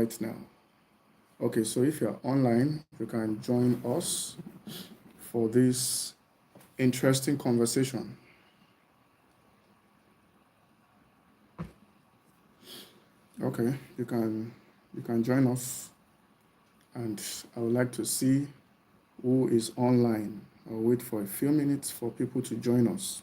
right now. Okay, so if you're online, you can join us for this interesting conversation. Okay, you can join us, and I would like to see who is online. I'll wait for a few minutes for people to join us.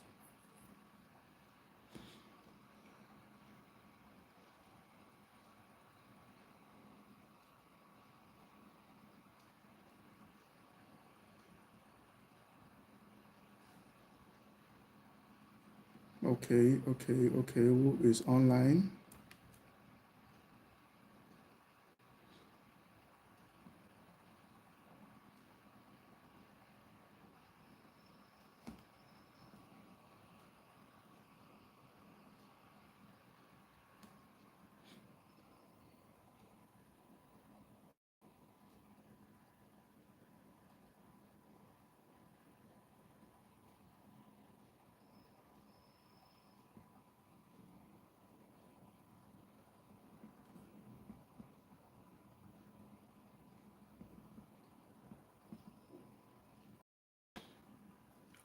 Okay, who is online?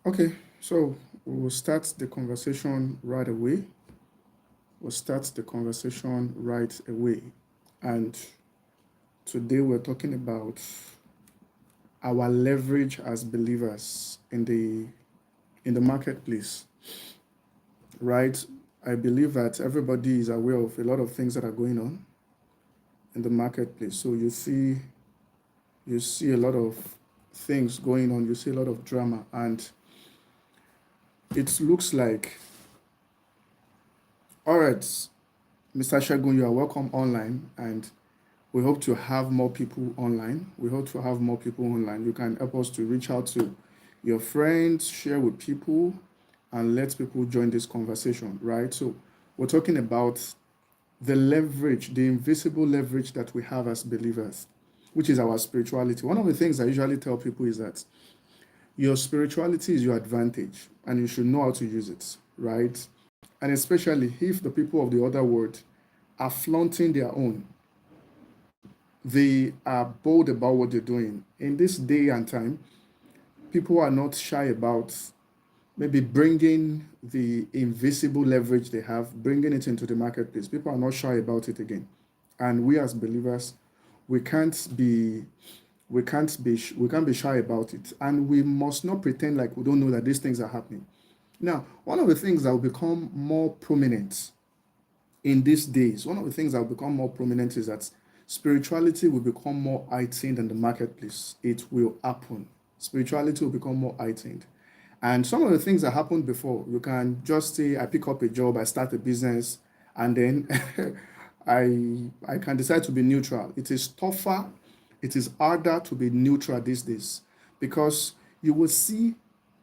Okay, so we will start the conversation right away. We'll start the conversation right away. And today we're talking about our leverage as believers in the marketplace, right? I believe that everybody is aware of a lot of things that are going on in the marketplace. So you see a lot of things going on, you see a lot of drama, and it looks like, all right, Mr. Shagun, you are welcome online, and we hope to have more people online. We hope to have more people online. You can help us to reach out to your friends, share with people, and let people join this conversation, right? So we're talking about the leverage, the invisible leverage that we have as believers, which is our spirituality. One of the things I usually tell people is that your spirituality is your advantage, and you should know how to use it, right? And especially if the people of the other world are flaunting their own, they are bold about what they're doing. In this day and time, people are not shy about maybe bringing the invisible leverage they have, bringing it into the marketplace. People are not shy about it again. And we as believers, we can't be we can't be shy about it. And we must not pretend like we don't know that these things are happening. Now, one of the things that will become more prominent in these days, one of the things that will become more prominent is that spirituality will become more heightened in the marketplace. It will happen. Spirituality will become more heightened. And some of the things that happened before, you can just say, I pick up a job, I start a business, and then I can decide to be neutral. It is tougher, it is harder to be neutral these days because you will see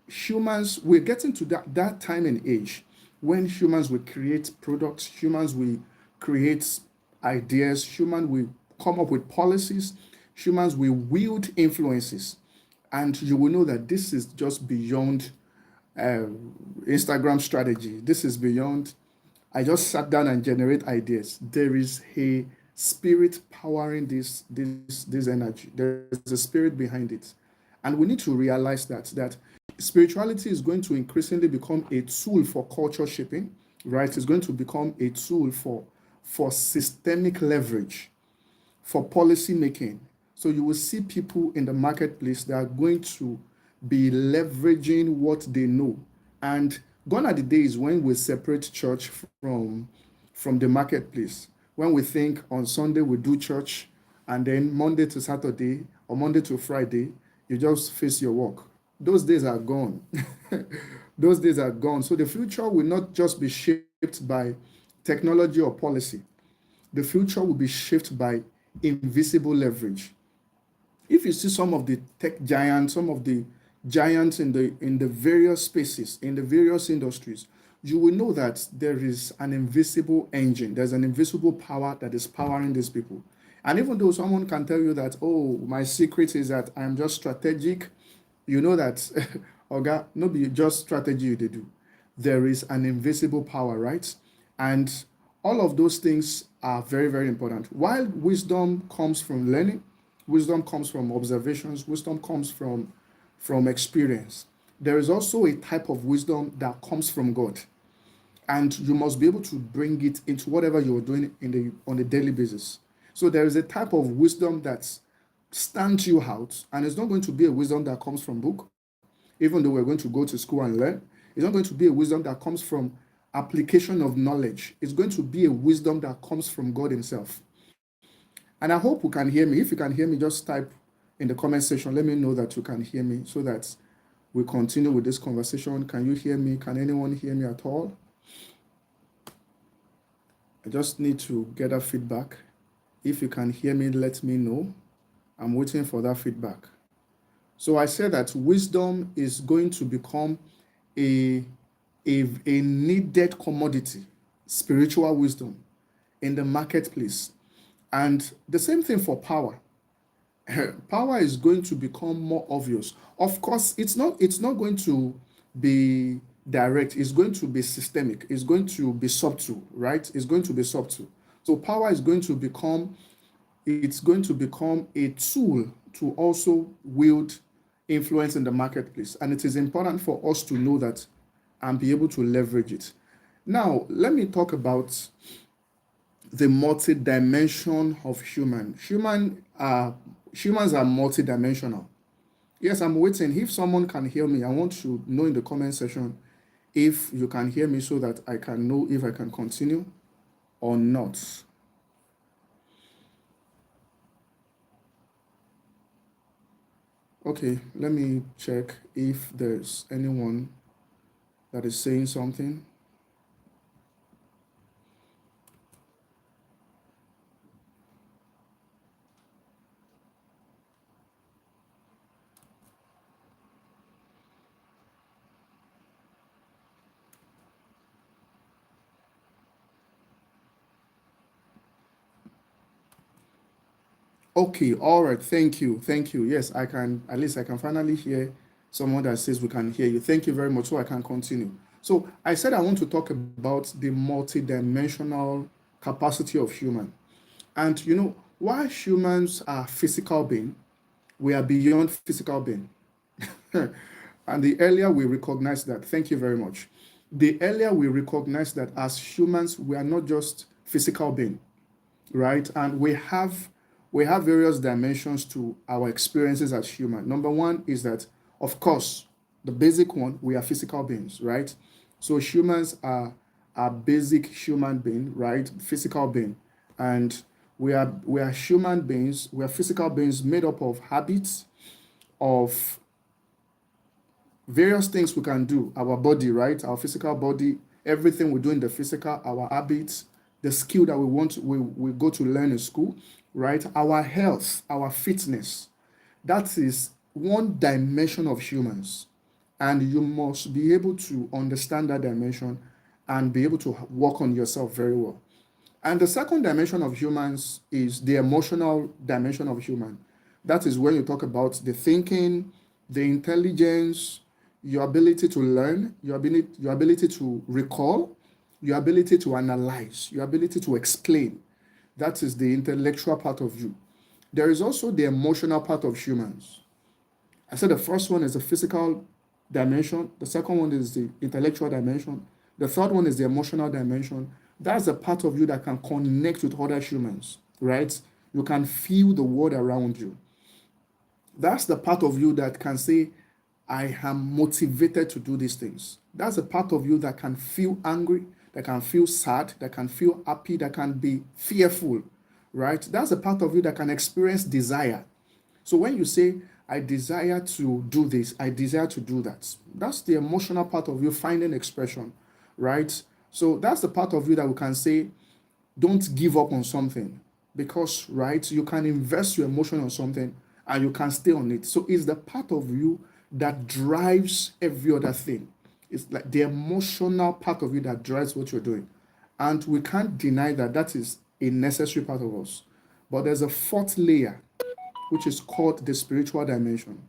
humans, we're getting to that time and age when humans will create products, humans will create ideas, humans will come up with policies, humans will wield influences, and you will know that this is just beyond uh, Instagram strategy. This is beyond, I just sat down and generate ideas. There is a spirit powering this energy. There's a spirit behind it. And we need to realize that spirituality is going to increasingly become a tool for culture shaping, right? It's going to become a tool for systemic leverage, for policy making. So you will see people in the marketplace that are going to be leveraging what they know. And gone are the days when we separate church from the marketplace. When we think on Sunday we do church, and then Monday to Saturday or Monday to Friday, you just face your work. Those days are gone. Those days are gone. So the future will not just be shaped by technology or policy. The future will be shaped by invisible leverage. If you see some of the tech giants, some of the giants in the various spaces, in the various industries, you will know that there is an invisible engine, there's an invisible power that is powering these people. And even though someone can tell you that, oh, my secret is that I'm just strategic, you know that, Oga, no be just strategy they do. There is an invisible power, right? And All of those things are very, very important. While wisdom comes from learning, wisdom comes from observations, wisdom comes from experience. There is also a type of wisdom that comes from God, and you must be able to bring it into whatever you're doing on a daily basis. So there is a type of wisdom that stands you out, and it's not going to be a wisdom that comes from book, even though we're going to go to school and learn. It's not going to be a wisdom that comes from application of knowledge. It's going to be a wisdom that comes from God Himself. And I hope you can hear me. If you can hear me, just type in the comment section. Let me know that you can hear me so that we continue with this conversation. Can you hear me? Can anyone hear me at all? I just need to get that feedback. If you can hear me, let me know. I'm waiting for that feedback. So I said that wisdom is going to become a, a needed commodity, spiritual wisdom in the marketplace. And the same thing for power. Power is going to become more obvious. Of course, it's not going to be direct. It's going to be systemic. It's going to be subtle, right? It's going to be subtle. So power is going to become it's going to become a tool to also wield influence in the marketplace. And it is important for us to know that and be able to leverage it. Now, let me talk about the multi-dimension of humans are multi-dimensional. Yes, I'm waiting. If someone can hear me, I want to know in the comment section if you can hear me so that I can know if I can continue or not. Okay, let me check if there's anyone that is saying something. Okay, all right. Thank you. Thank you. Yes, I can, at least I can finally hear someone that says we can hear you. Thank you very much. So I can continue. So I said I want to talk about the multidimensional capacity of human. And why humans are physical being, we are beyond physical being. And the earlier we recognize that, thank you very much. The earlier we recognize that as humans, we are not just physical being, right? And we have various dimensions to our experiences as human. Number one is that, of course, the basic one, we are physical beings, right? So humans are basic human being, right? Physical being. And we are human beings, we are physical beings made up of habits, of various things we can do, our body, right? Our physical body, everything we do in the physical, our habits, the skill that we go to learn in school, right? Our health, our fitness. That is one dimension of humans. And you must be able to understand that dimension and be able to work on yourself very well. And the second dimension of humans is the emotional dimension of human. That is when you talk about the thinking, the intelligence, your ability to learn, your ability to recall, your ability to analyze, your ability to explain. That is the intellectual part of you. There is also the emotional part of humans. I said the first one is the physical dimension, the second one is the intellectual dimension, the third one is the emotional dimension. That's the part of you that can connect with other humans, right? You can feel the world around you. That's the part of you that can say, I am motivated to do these things. That's a part of you that can feel angry, that can feel sad, that can feel happy, that can be fearful, right? That's a part of you that can experience desire. So when you say, I desire to do this, I desire to do that, that's the emotional part of you finding expression, right? So that's the part of you that we can say, don't give up on something because, right, you can invest your emotion on something and you can stay on it. So it's the part of you that drives every other thing. It's like the emotional part of you that drives what you're doing. And we can't deny that that is a necessary part of us. But there's a fourth layer, which is called the spiritual dimension.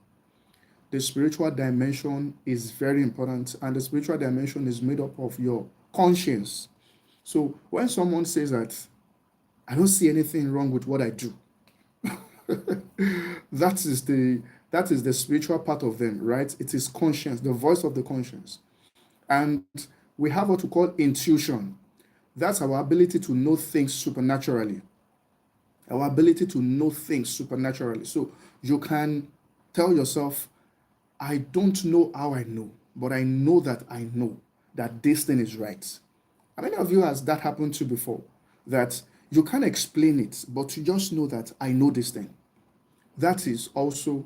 The spiritual dimension is very important, and the spiritual dimension is made up of your conscience. So when someone says that, I don't see anything wrong with what I do, that is the spiritual part of them, right? It is conscience, the voice of the conscience. And we have what we call intuition. That's our ability to know things supernaturally. Our ability to know things supernaturally. So you can tell yourself, I don't know how I know, but I know that this thing is right. How many of you has that happened to before? That you can't explain it, but you just know that I know this thing. That is also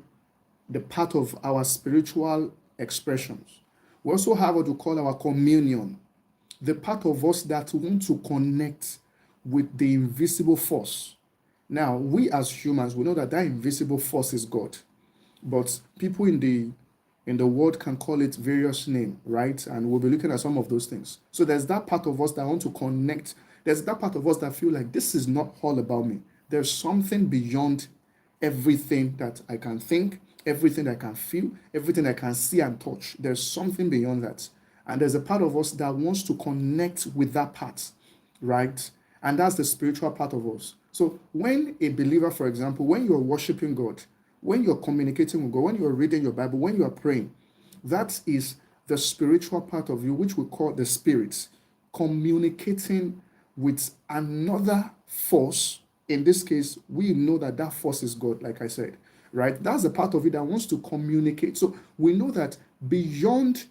the part of our spiritual expressions. We also have what we call our communion, the part of us that want to connect with the invisible force. Now, we as humans, we know that that invisible force is God, but people in the world can call it various name, right? And we'll be looking at some of those things. So there's that part of us that want to connect. There's that part of us that feel like this is not all about me. There's something beyond everything that I can think, everything I can feel, everything I can see and touch. There's something beyond that. And there's a part of us that wants to connect with that part, right? And that's the spiritual part of us. So when a believer, for example, when you're worshiping God, when you're communicating with God, when you're reading your Bible, when you're praying, that is the spiritual part of you, which we call the spirit, communicating with another force. In this case, we know that that force is God, like I said, right? That's the part of it that wants to communicate. So we know that beyond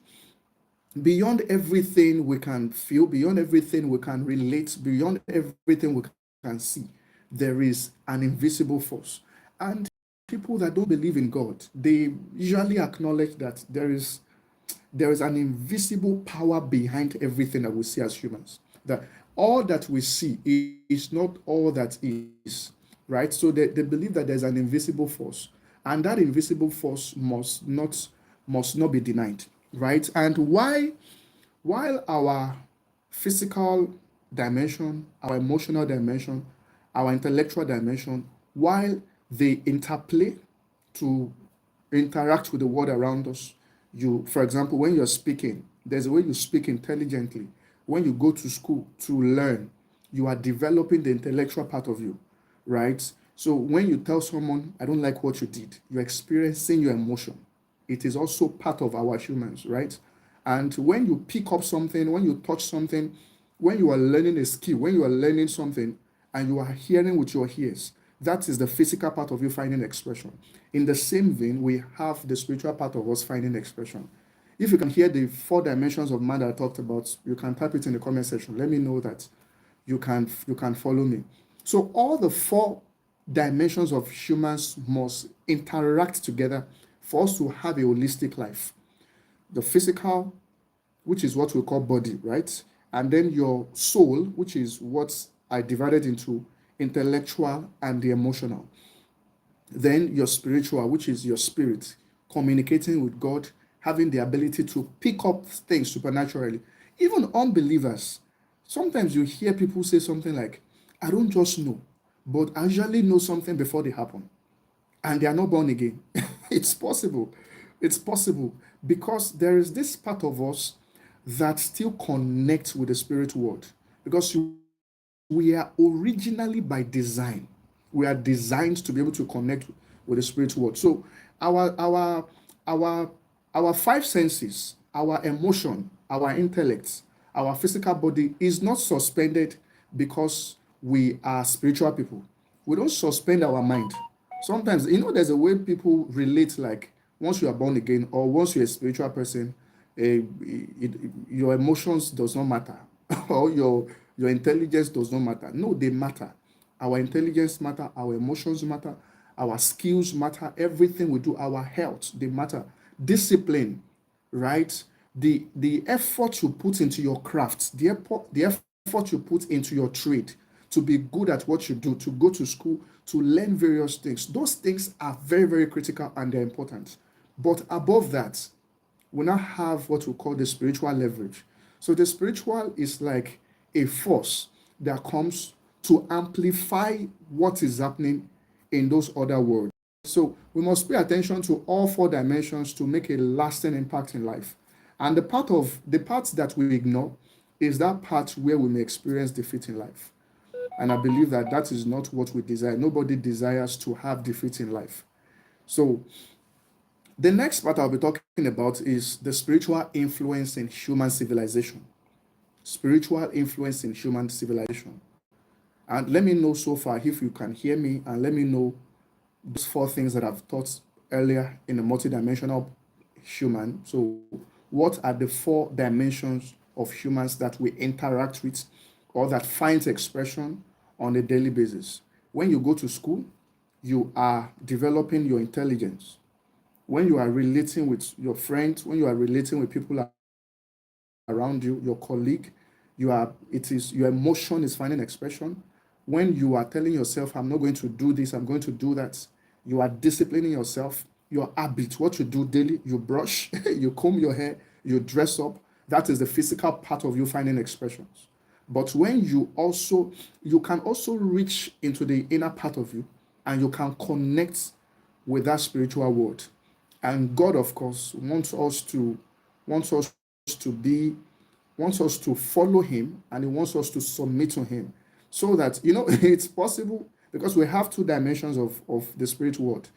everything we can feel, beyond everything we can relate, beyond everything we can see, there is an invisible force. And people that don't believe in God, they usually acknowledge that there is an invisible power behind everything that we see as humans. That all that we see is not all that is, right? So they believe that there's an invisible force, and that invisible force must not be denied, right? And while our physical dimension, our emotional dimension, our intellectual dimension, while they interplay to interact with the world around us. For example, when you're speaking, there's a way you speak intelligently. When you go to school to learn, you are developing the intellectual part of you, right? So when you tell someone, I don't like what you did, you're experiencing your emotion. It is also part of our humans, right? And when you pick up something, when you touch something, when you are learning a skill, when you are learning something, and you are hearing with your ears, that is the physical part of you finding expression. In the same vein, we have the spiritual part of us finding expression. If you can hear the four dimensions of man that I talked about, you can type it in the comment section. Let me know that you can follow me. So all the four dimensions of humans must interact together for us to have a holistic life. The physical, which is what we call body, right? And then your soul, which is what I divided into intellectual and the emotional. Then your spiritual, which is your spirit, communicating with God, having the ability to pick up things supernaturally. Even unbelievers, sometimes you hear people say something like, I don't just know, but I usually know something before they happen, and they are not born again. It's possible. It's possible because there is this part of us that still connects with the spirit world, because we are originally by design, we are designed to be able to connect with the spirit world. So our our our our five senses, our emotion, our intellect, our physical body is not suspended because we are spiritual people. We don't suspend our mind. Sometimes, there's a way people relate, like once you are born again or once you're a spiritual person, your emotions does not matter or your intelligence does not matter. No, they matter. Our intelligence matter, our emotions matter, our skills matter, everything we do, our health, they matter. Discipline, right? The effort you put into your craft, the effort you put into your trade to be good at what you do, to go to school, to learn various things. Those things are very, very critical and they're important. But above that, we now have what we call the spiritual leverage. So the spiritual is like a force that comes to amplify what is happening in those other worlds. So we must pay attention to all four dimensions to make a lasting impact in life. And the parts that we ignore, is that part where we may experience defeat in life. And I believe that that is not what we desire. Nobody desires to have defeat in life. So the next part I'll be talking about is the spiritual influence in human civilization. Spiritual influence in human civilization. And let me know so far if you can hear me, and let me know those four things that I've taught earlier in the multidimensional human. So, what are the four dimensions of humans that we interact with or that finds expression on a daily basis? When you go to school, you are developing your intelligence. When you are relating with your friends, when you are relating with people around you, your colleague, your emotion is finding expression. When you are telling yourself, I'm not going to do this, I'm going to do that, you are disciplining yourself. Your habit, what you do daily, you brush, you comb your hair, you dress up. That is the physical part of you finding expressions. But when you can also reach into the inner part of you, and you can connect with that spiritual world. And God, of course, wants us to be wants us to follow him, and he wants us to submit to him, so that it's possible, because we have two dimensions of the spirit world.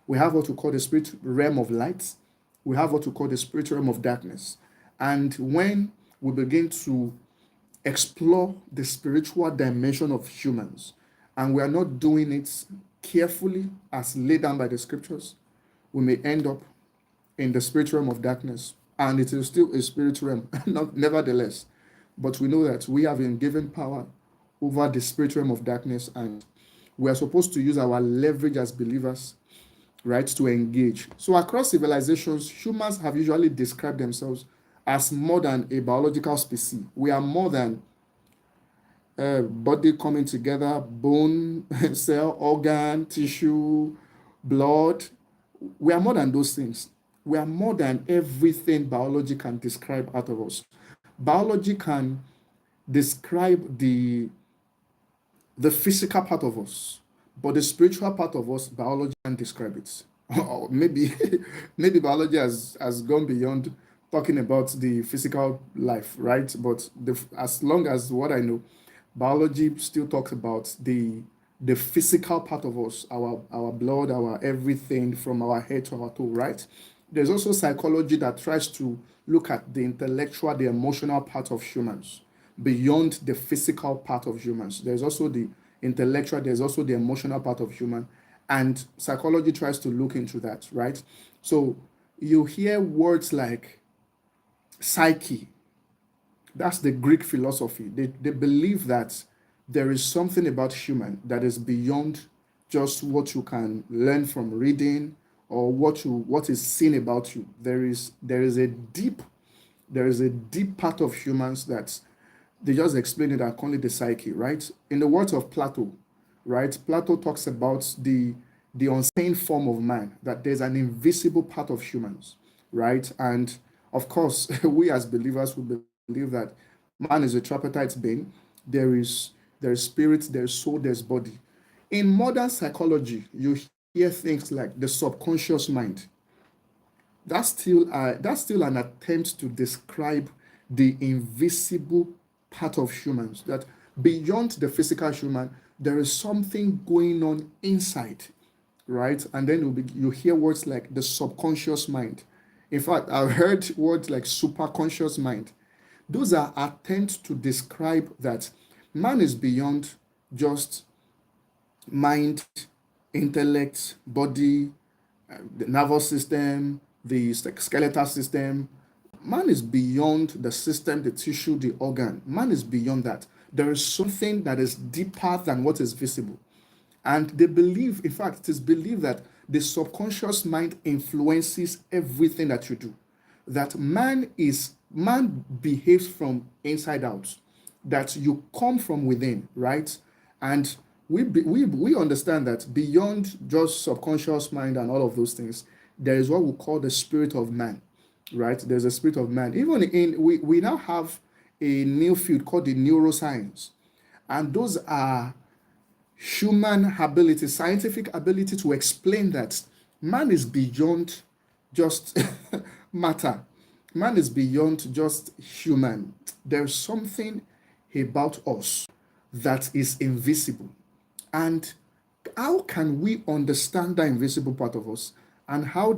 We have what we call the spirit realm of light, we have what we call the spirit realm of darkness. And when we begin to explore the spiritual dimension of humans, and we are not doing it carefully as laid down by the scriptures, we may end up in the spirit realm of darkness, and it is still a spirit realm, nevertheless. But we know that we have been given power over the spirit realm of darkness, and we are supposed to use our leverage as believers, right, to engage. So across civilizations, humans have usually described themselves as more than a biological species. We are more than body coming together, bone, cell, organ, tissue, blood. We are more than those things. We are more than everything biology can describe out of us. Biology can describe the physical part of us, but the spiritual part of us, biology can describe it. Or maybe maybe biology has gone beyond talking about the physical life, right? But as long as what I know, biology still talks about the physical part of us, our blood, our everything from our head to our toe, right? There's also psychology that tries to look at the intellectual, the emotional part of humans beyond the physical part of humans. There's also the intellectual, there's also the emotional part of human, and psychology tries to look into that, right? So you hear words like psyche. That's the Greek philosophy. They believe that there is something about human that is beyond just what you can learn from reading, or what is seen about you. There is a deep part of humans that they just explain it and call it the psyche, right? In the words of Plato, right? Plato talks about the unseen form of man, that there's an invisible part of humans, right? And of course, we as believers will believe that man is a tripartite being. There is spirit, there's soul, there's body. In modern psychology, you hear things like the subconscious mind. That's still an attempt to describe the invisible part of humans, that beyond the physical human there is something going on inside, right? And then you hear words like the subconscious mind. In fact, I've heard words like superconscious mind. Those are attempts to describe that man is beyond just mind, intellect, body, the nervous system, the skeletal system. Man is beyond the system, the tissue, the organ. Man is beyond that. There is something that is deeper than what is visible. And they believe, in fact, it is believed that the subconscious mind influences everything that you do. That man behaves from inside out. That you come from within, right? And we understand that beyond just subconscious mind and all of those things, there is what we call the spirit of man, right? There's a spirit of man. Even we now have a new field called the neuroscience, and those are human ability, scientific ability to explain that man is beyond just matter. Man is beyond just human. There's something about us that is invisible. And how can we understand that invisible part of us? And how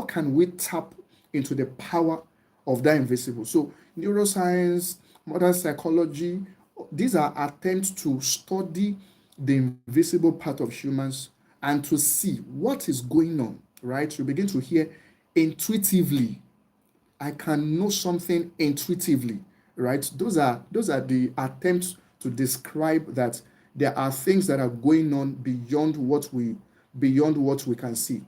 can we tap into the power of that invisible? So neuroscience, modern psychology, these are attempts to study the invisible part of humans and to see what is going on, right? You begin to hear intuitively. I can know something intuitively, right? Those are the attempts to describe that there are things that are going on beyond what we can see.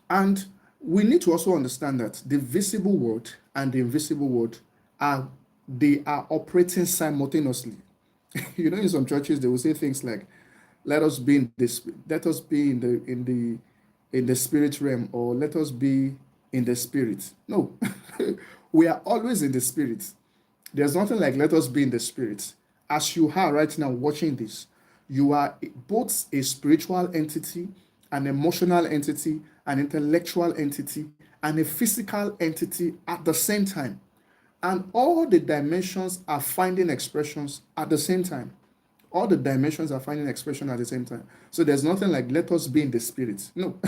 And we need to also understand that the visible world and the invisible world are they are operating simultaneously. In some churches they will say things like, "Let us be in this. Let us be in the spirit realm," or "Let us be in the spirit." No, we are always in the spirit. There's nothing like "Let us be in the spirit." As you are right now watching this, you are both a spiritual entity, an emotional entity, an intellectual entity, and a physical entity at the same time. And all the dimensions are finding expressions at the same time. All the dimensions are finding expression at the same time. So there's nothing like "let us be in the spirit." No,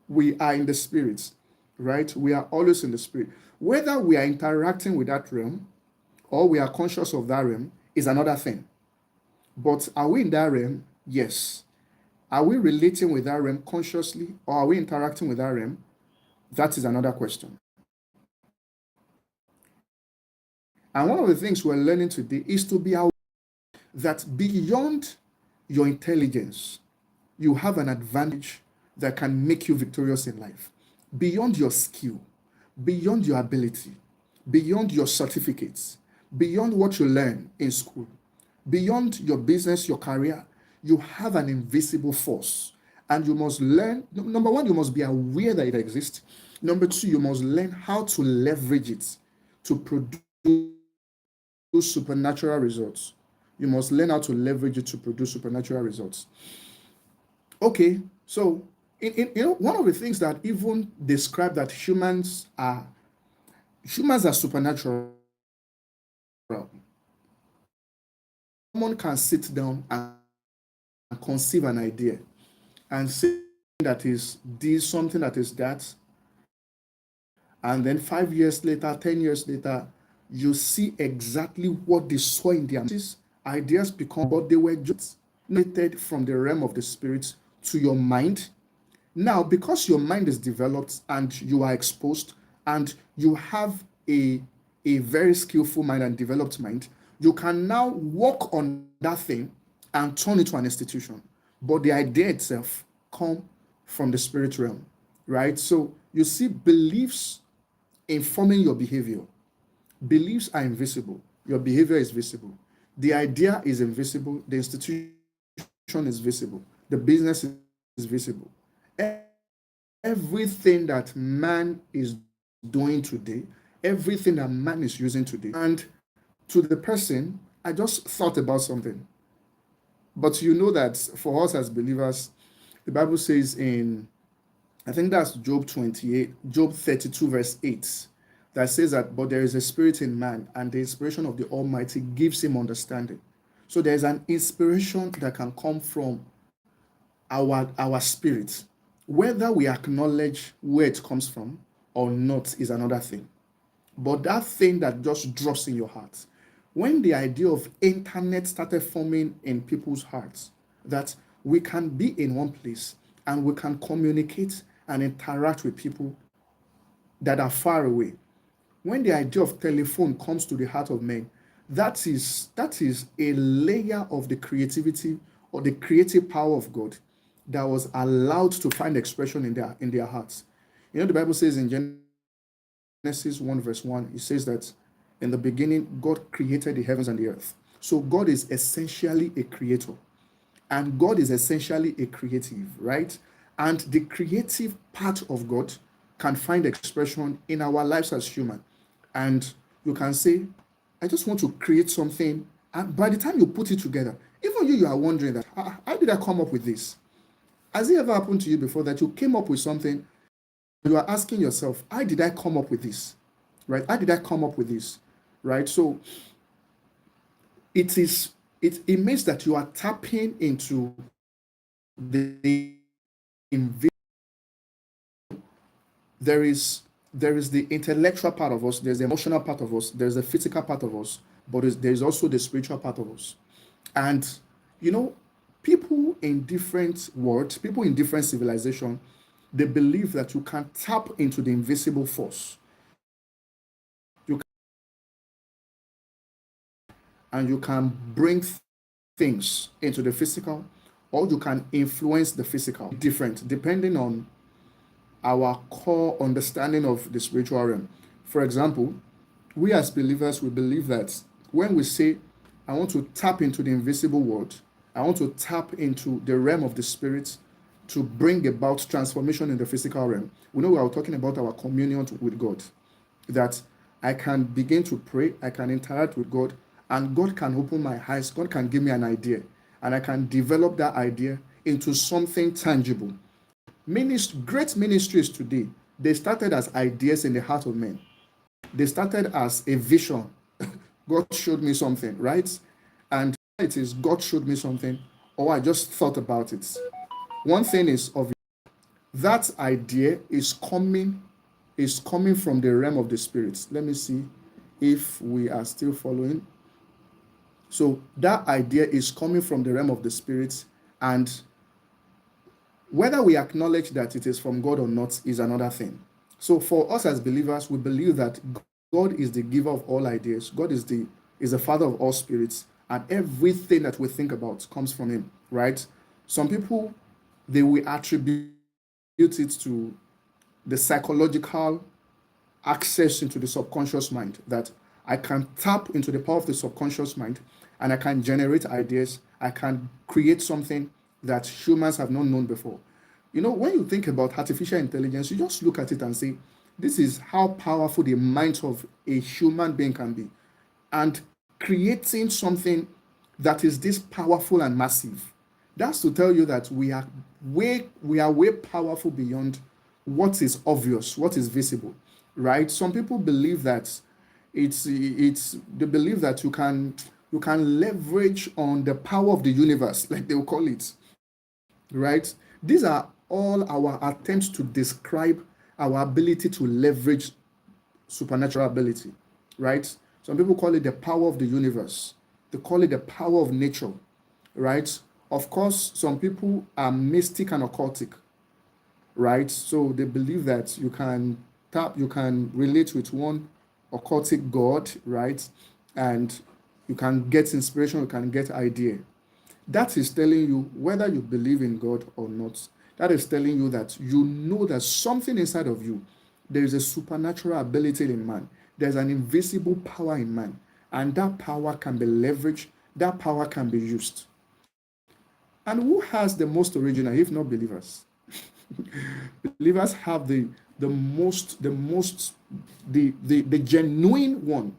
we are in the spirit, right? We are always in the spirit. Whether we are interacting with that realm or we are conscious of that realm is another thing. But are we in that realm? Yes. Are we relating with that realm consciously or are we interacting with that realm? That is another question. And one of the things we're learning today is to be aware that beyond your intelligence, you have an advantage that can make you victorious in life. Beyond your skill, beyond your ability, beyond your certificates, beyond what you learn in school, beyond your business, your career, you have an invisible force. And you must learn, number one, you must be aware that it exists. Number two, you must learn how to leverage it to produce supernatural results. You must learn how to leverage it to produce supernatural results. Okay, so one of the things that even describe that humans are supernatural. Someone can sit down and conceive an idea and say that is this, something that is that, and then 5 years later, 10 years later, you see exactly what they saw in their minds. Ideas become, but they were just created from the realm of the spirit to your mind. Now, because your mind is developed and you are exposed and you have a very skillful mind and developed mind, you can now work on that thing and turn it to an institution. But the idea itself come from the spirit realm, right? So you see, beliefs informing your behavior. Beliefs are invisible. Your behavior is visible. The idea is invisible. The institution is visible. The business is visible. Everything that man is doing today, everything that man is using today. And to the person, I just thought about something. But you know that for us as believers, the Bible says in, I think that's Job 28, Job 32, verse 8, that says that, but there is a spirit in man, and the inspiration of the Almighty gives him understanding. So there's an inspiration that can come from our spirit. Whether we acknowledge where it comes from or not is another thing. But that thing that just drops in your heart, when the idea of internet started forming in people's hearts, that we can be in one place and we can communicate and interact with people that are far away. When the idea of telephone comes to the heart of men, that is a layer of the creativity or the creative power of God that was allowed to find expression in their hearts. The Bible says in Genesis 1 verse 1, it says that in the beginning God created the heavens and the earth. So God is essentially a creator. And God is essentially a creative, right? And the creative part of God can find expression in our lives as human. And you can say, I just want to create something. And by the time you put it together, even you are wondering that, how did I come up with this? Has it ever happened to you before that you came up with something You are asking yourself, how did I come up with this? Right? How did I come up with this? Right? So it is it means that you are tapping into the there is the intellectual part of us, there's the emotional part of us, there's the physical part of us, but there's also the spiritual part of us. And you know, people in different worlds, people in different civilization, they believe that you can tap into the invisible force. You and you can bring things into the physical, or you can influence the physical. Different depending on our core understanding of the spiritual realm. For example, we as believers, we believe that when we say, I want to tap into the invisible world, I want to tap into the realm of the spirit to bring about transformation in the physical realm. We know we are talking about our communion with God, that I can begin to pray, I can interact with God, and God can open my eyes, God can give me an idea, and I can develop that idea into something tangible. Great ministries today, they started as ideas in the heart of men. They started as a vision. God showed me something, right? And it is God showed me something, or I just thought about it. One thing is obvious. That idea is coming from the realm of the spirits. Let me see if we are still following. So that idea is coming from the realm of the spirits, and whether we acknowledge that it is from God or not is another thing. So for us as believers, we believe that God is the giver of all ideas. God is the father of all spirits, and everything that we think about comes from him, right? Some people, they will attribute it to the psychological access into the subconscious mind, that I can tap into the power of the subconscious mind and I can generate ideas. I can create something that humans have not known before. You know, when you think about artificial intelligence, you just look at it and say, this is how powerful the mind of a human being can be. And creating something that is this powerful and massive, that's to tell you that we are way powerful beyond what is obvious, what is visible, right? Some people believe that it's they believe that you can leverage on the power of the universe, like they will call it, right? These are all our attempts to describe our ability to leverage supernatural ability, right? Some people call it the power of the universe. They call it the power of nature, right? Of course, some people are mystic and occultic, right? So they believe that you can relate with one occultic god, right? And you can get inspiration, you can get idea. That is telling you whether you believe in God or not. That is telling you that you know that something inside of you, there is a supernatural ability in man. There's an invisible power in man. And that power can be leveraged, that power can be used. And who has the most original, if not believers? Believers have the genuine one,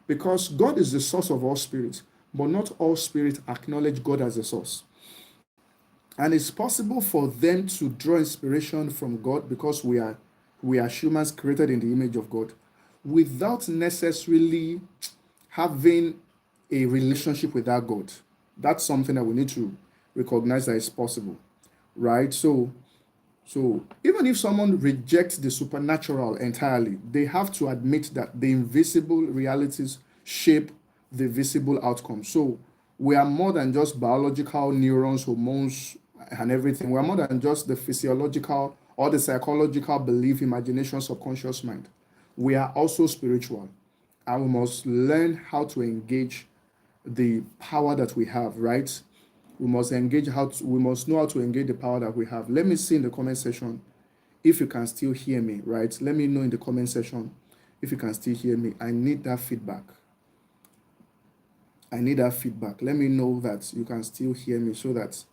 because God is the source of all spirits, but not all spirits acknowledge God as the source. And it's possible for them to draw inspiration from God because we are humans created in the image of God without necessarily having a relationship with that God. That's something that we need to recognize that is possible, right? So even if someone rejects the supernatural entirely, they have to admit that the invisible realities shape the visible outcome. So we are more than just biological neurons, hormones, and everything. We are more than just the physiological or the psychological belief, imagination, subconscious mind. We are also spiritual, and we must learn how to engage the power that we have, right? We must know how to engage the power that we have. Let me see in the comment section if you can still hear me, right? Let me know in the comment section if you can still hear me. I need that feedback. I need that feedback. Let me know that you can still hear me so that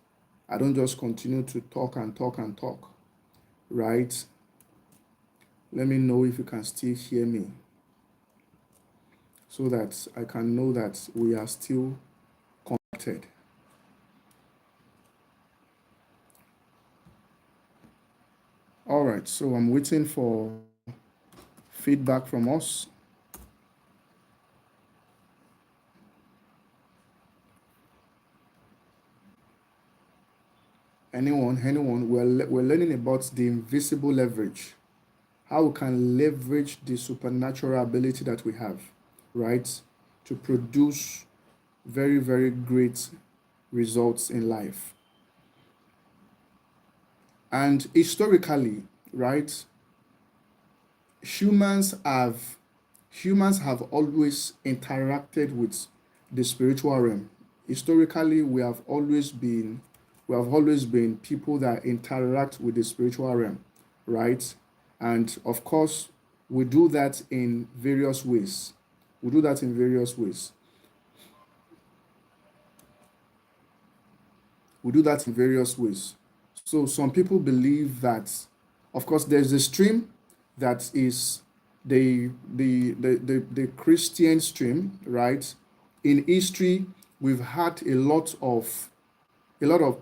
I don't just continue to talk and talk and talk, right? Let me know if you can still hear me so that I can know that we are still connected. All right, so I'm waiting for feedback from us. Anyone, we're learning about the invisible leverage, how we can leverage the supernatural ability that we have, right, to produce very, very great results in life. And historically, right, humans have humans have always interacted with the spiritual realm. Historically, we have always been people that interact with the spiritual realm, right? And of course, we do that in various ways. We do that in various ways. We do that in various ways. So some people believe that, of course, there's a stream that is the Christian stream, right? In history, we've had a lot of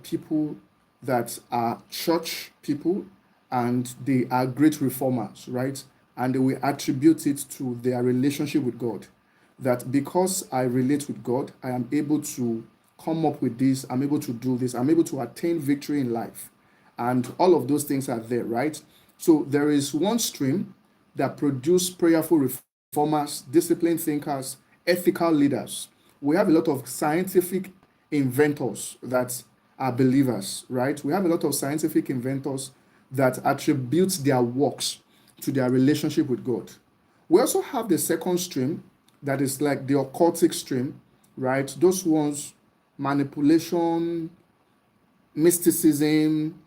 people that are church people, and they are great reformers, right? And they will attribute it to their relationship with God. That because I relate with God, I am able to come up with this, I'm able to do this, I'm able to attain victory in life. And all of those things are there, right? So there is one stream that produce prayerful reformers, disciplined thinkers, ethical leaders. We have a lot of scientific inventors that are believers, right? We have a lot of scientific inventors that attribute their works to their relationship with God. We also have the second stream that is like the occultic stream, right? Those ones, manipulation, mysticism,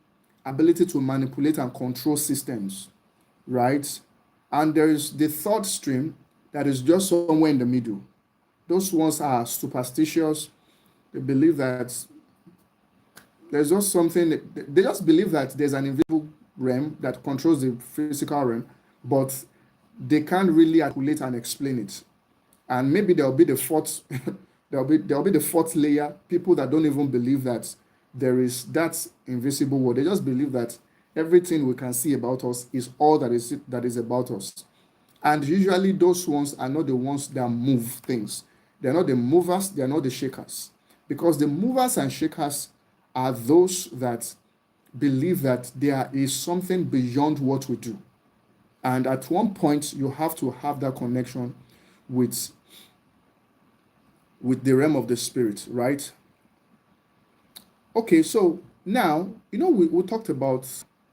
ability to manipulate and control systems, right? And there is the third stream that is just somewhere in the middle. Those ones are superstitious. They believe that there's just something, they just believe that there's an invisible realm that controls the physical realm, but they can't really articulate and explain it. And maybe there'll be the fourth there'll be the fourth layer, people that don't even believe that there is that invisible world. They just believe that everything we can see about us is all that is about us. And usually those ones are not the ones that move things. They're not the movers, they're not the shakers. Because the movers and shakers are those that believe that there is something beyond what we do. And at one point, you have to have that connection with the realm of the spirit, right? Okay, so now, we talked about,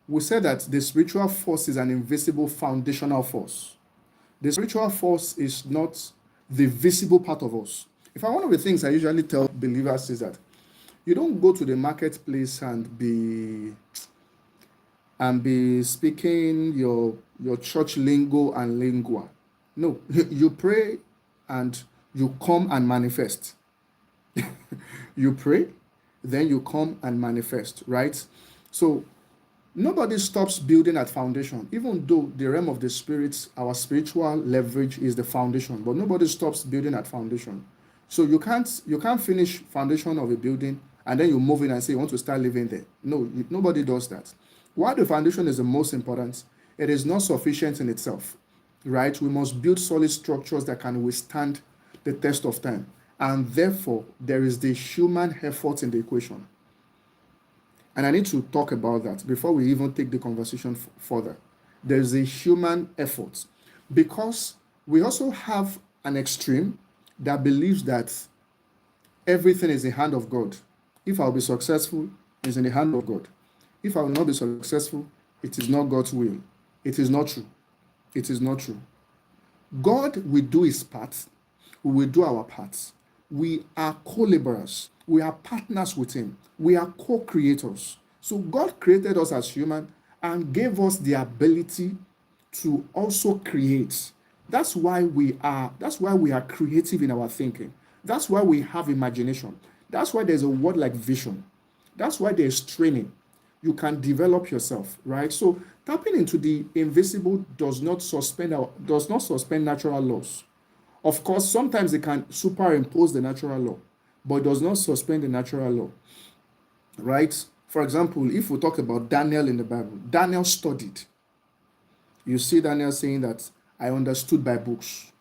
we said that the spiritual force is an invisible foundational force. The spiritual force is not the visible part of us. In fact, one of the things I usually tell believers is that you don't go to the marketplace and be speaking your church lingo and lingua. No, you pray and you come and manifest. You pray, then you come and manifest, right? So nobody stops building at foundation, even though the realm of the spirits, our spiritual leverage is the foundation, but nobody stops building at foundation. So you can't finish foundation of a building and then you move in and say you want to start living there. No, nobody does that. Why the foundation is the most important, it is not sufficient in itself, right? We must build solid structures that can withstand the test of time. And therefore, there is the human effort in the equation. And I need to talk about that before we even take the conversation further. There's a human effort because we also have an extreme that believes that everything is in the hand of God. If I'll be successful, it's in the hand of God. If I will not be successful, it is not God's will. It is not true. It is not true. God will do his part. We will do our parts. We are co-laborers. We are partners with him. We are co-creators. So God created us as human and gave us the ability to also create. That's why we are creative in our thinking. That's why we have imagination. That's why there's a word like vision. That's why there's training. You can develop yourself, right? So tapping into the invisible does not suspend natural laws. Of course, sometimes it can superimpose the natural law, but it does not suspend the natural law, right? For example, if we talk about Daniel in the Bible, Daniel studied. You see Daniel saying that I understood by books.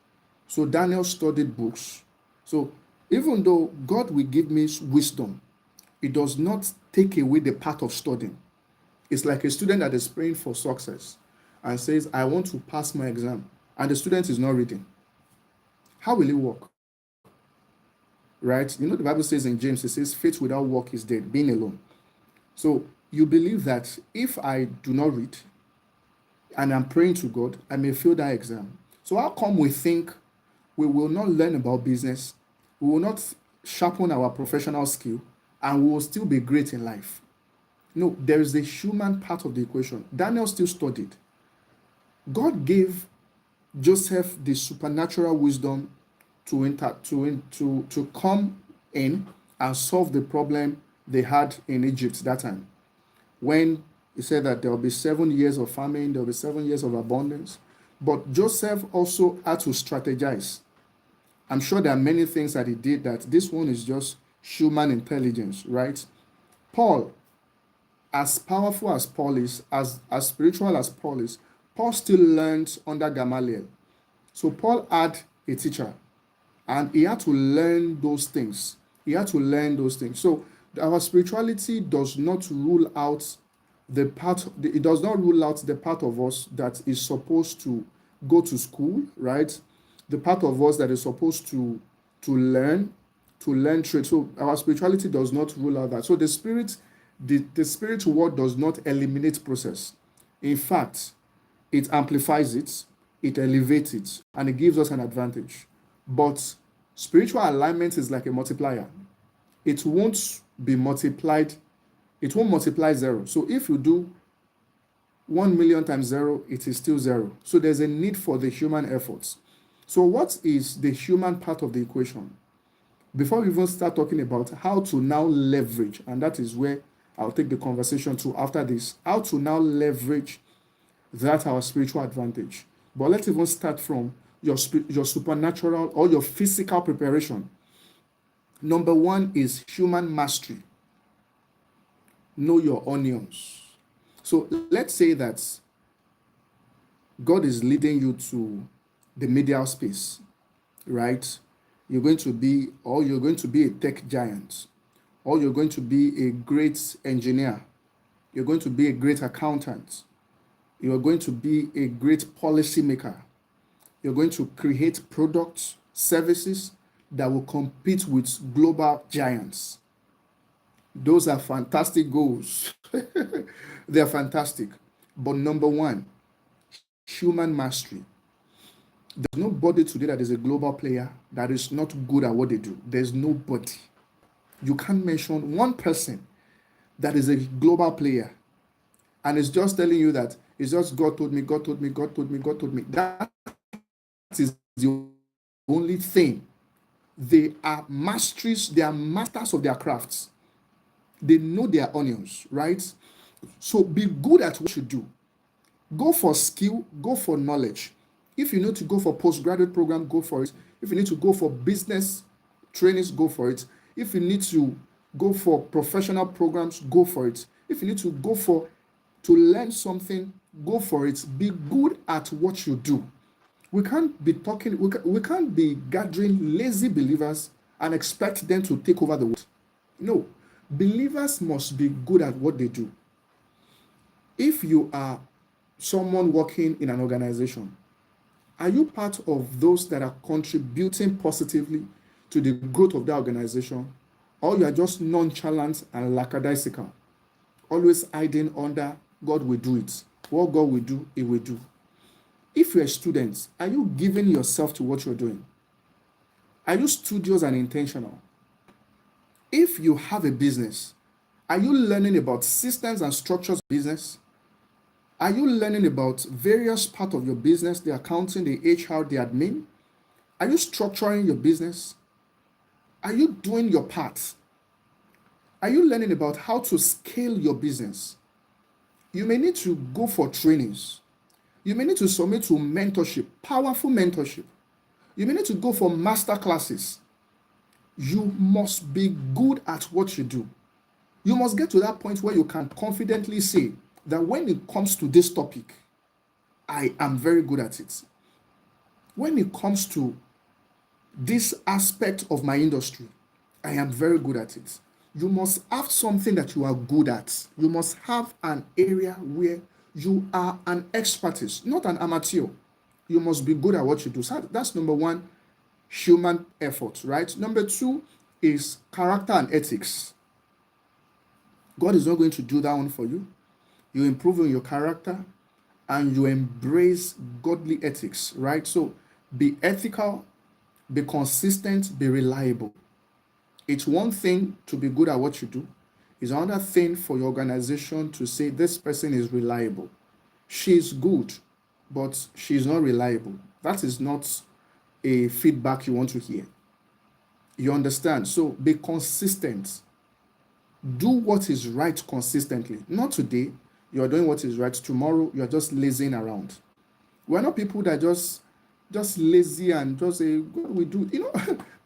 So Daniel studied books. So even though God will give me wisdom, it does not take away the part of studying. It's like a student that is praying for success and says, I want to pass my exam, and the student is not reading. How will it work? Right? You know, the Bible says in James, it says, faith without work is dead, being alone. So you believe that if I do not read and I'm praying to God, I may fail that exam. So how come we think we will not learn about business, we will not sharpen our professional skill, and we will still be great in life? No, there is the human part of the equation. Daniel still studied. God gave Joseph the supernatural wisdom to come in and solve the problem they had in Egypt that time. When he said that there will be 7 years of famine, there will be 7 years of abundance. But Joseph also had to strategize. I'm sure there are many things that he did that this one is just human intelligence, right? Paul, as powerful as Paul is, as spiritual as Paul is, Paul still learned under Gamaliel. So Paul had a teacher and he had to learn those things. He had to learn those things. So our spirituality does not rule out it does not rule out the part of us that is supposed to go to school, right? The part of us that is supposed to learn, trade. So our spirituality does not rule out that. So the spirit word does not eliminate process. In fact, it amplifies it, it elevates it, and it gives us an advantage. But spiritual alignment is like a multiplier. It won't be multiplied, it won't multiply zero. So if you do 1 million times zero, it is still zero. So there's a need for the human efforts. So what is the human part of the equation? Before we even start talking about how to now leverage, and that is where I'll take the conversation to after this, how to now leverage that our spiritual advantage. But let's even start from your supernatural or your physical preparation. Number one is human mastery. Know your onions. So let's say that God is leading you to the media space, right? You're going to be a tech giant, or you're going to be a great engineer. You're going to be a great accountant. You're going to be a great policy maker. You're going to create products, services that will compete with global giants. Those are fantastic goals. They are fantastic. But number one, human mastery. There's nobody today that is a global player that is not good at what they do. There's nobody. You can't mention one person that is a global player and it's just telling you that it's just God told me, God told me, God told me, God told me. That is the only thing. They are masters of their crafts. They know their onions, right? So be good at what you do. Go for skill, go for knowledge. If you need to go for postgraduate program, go for it. If you need to go for business trainings, go for it. If you need to go for professional programs, go for it. If you need to learn something, go for it. Be good at what you do. We can't be gathering lazy believers and expect them to take over the world. No, believers must be good at what they do. If you are someone working in an organization, are you part of those that are contributing positively to the growth of that organization? Or you are just nonchalant and lackadaisical, always hiding under God will do it. What God will do, He will do. If you're a student, are you giving yourself to what you're doing? Are you studious and intentional? If you have a business, are you learning about systems and structures of business? Are you learning about various parts of your business, the accounting, the HR, the admin? Are you structuring your business? Are you doing your part? Are you learning about how to scale your business? You may need to go for trainings. You may need to submit to mentorship, powerful mentorship. You may need to go for master classes. You must be good at what you do. You must get to that point where you can confidently say that when it comes to this topic, I am very good at it. When it comes to this aspect of my industry, I am very good at it. You must have something that you are good at. You must have an area where you are an expertise, not an amateur. You must be good at what you do. So that's number one, human effort, right? Number two is character and ethics. God is not going to do that one for you. You improve on your character and you embrace godly ethics, right? So be ethical, be consistent, be reliable. It's one thing to be good at what you do. It's another thing for your organization to say this person is reliable. She's good, but she's not reliable. That is not a feedback you want to hear. You understand? So be consistent. Do what is right consistently. Not today, you're doing what is right. Tomorrow, you're just lazing around. We're not people that just lazy and just say, what do we do?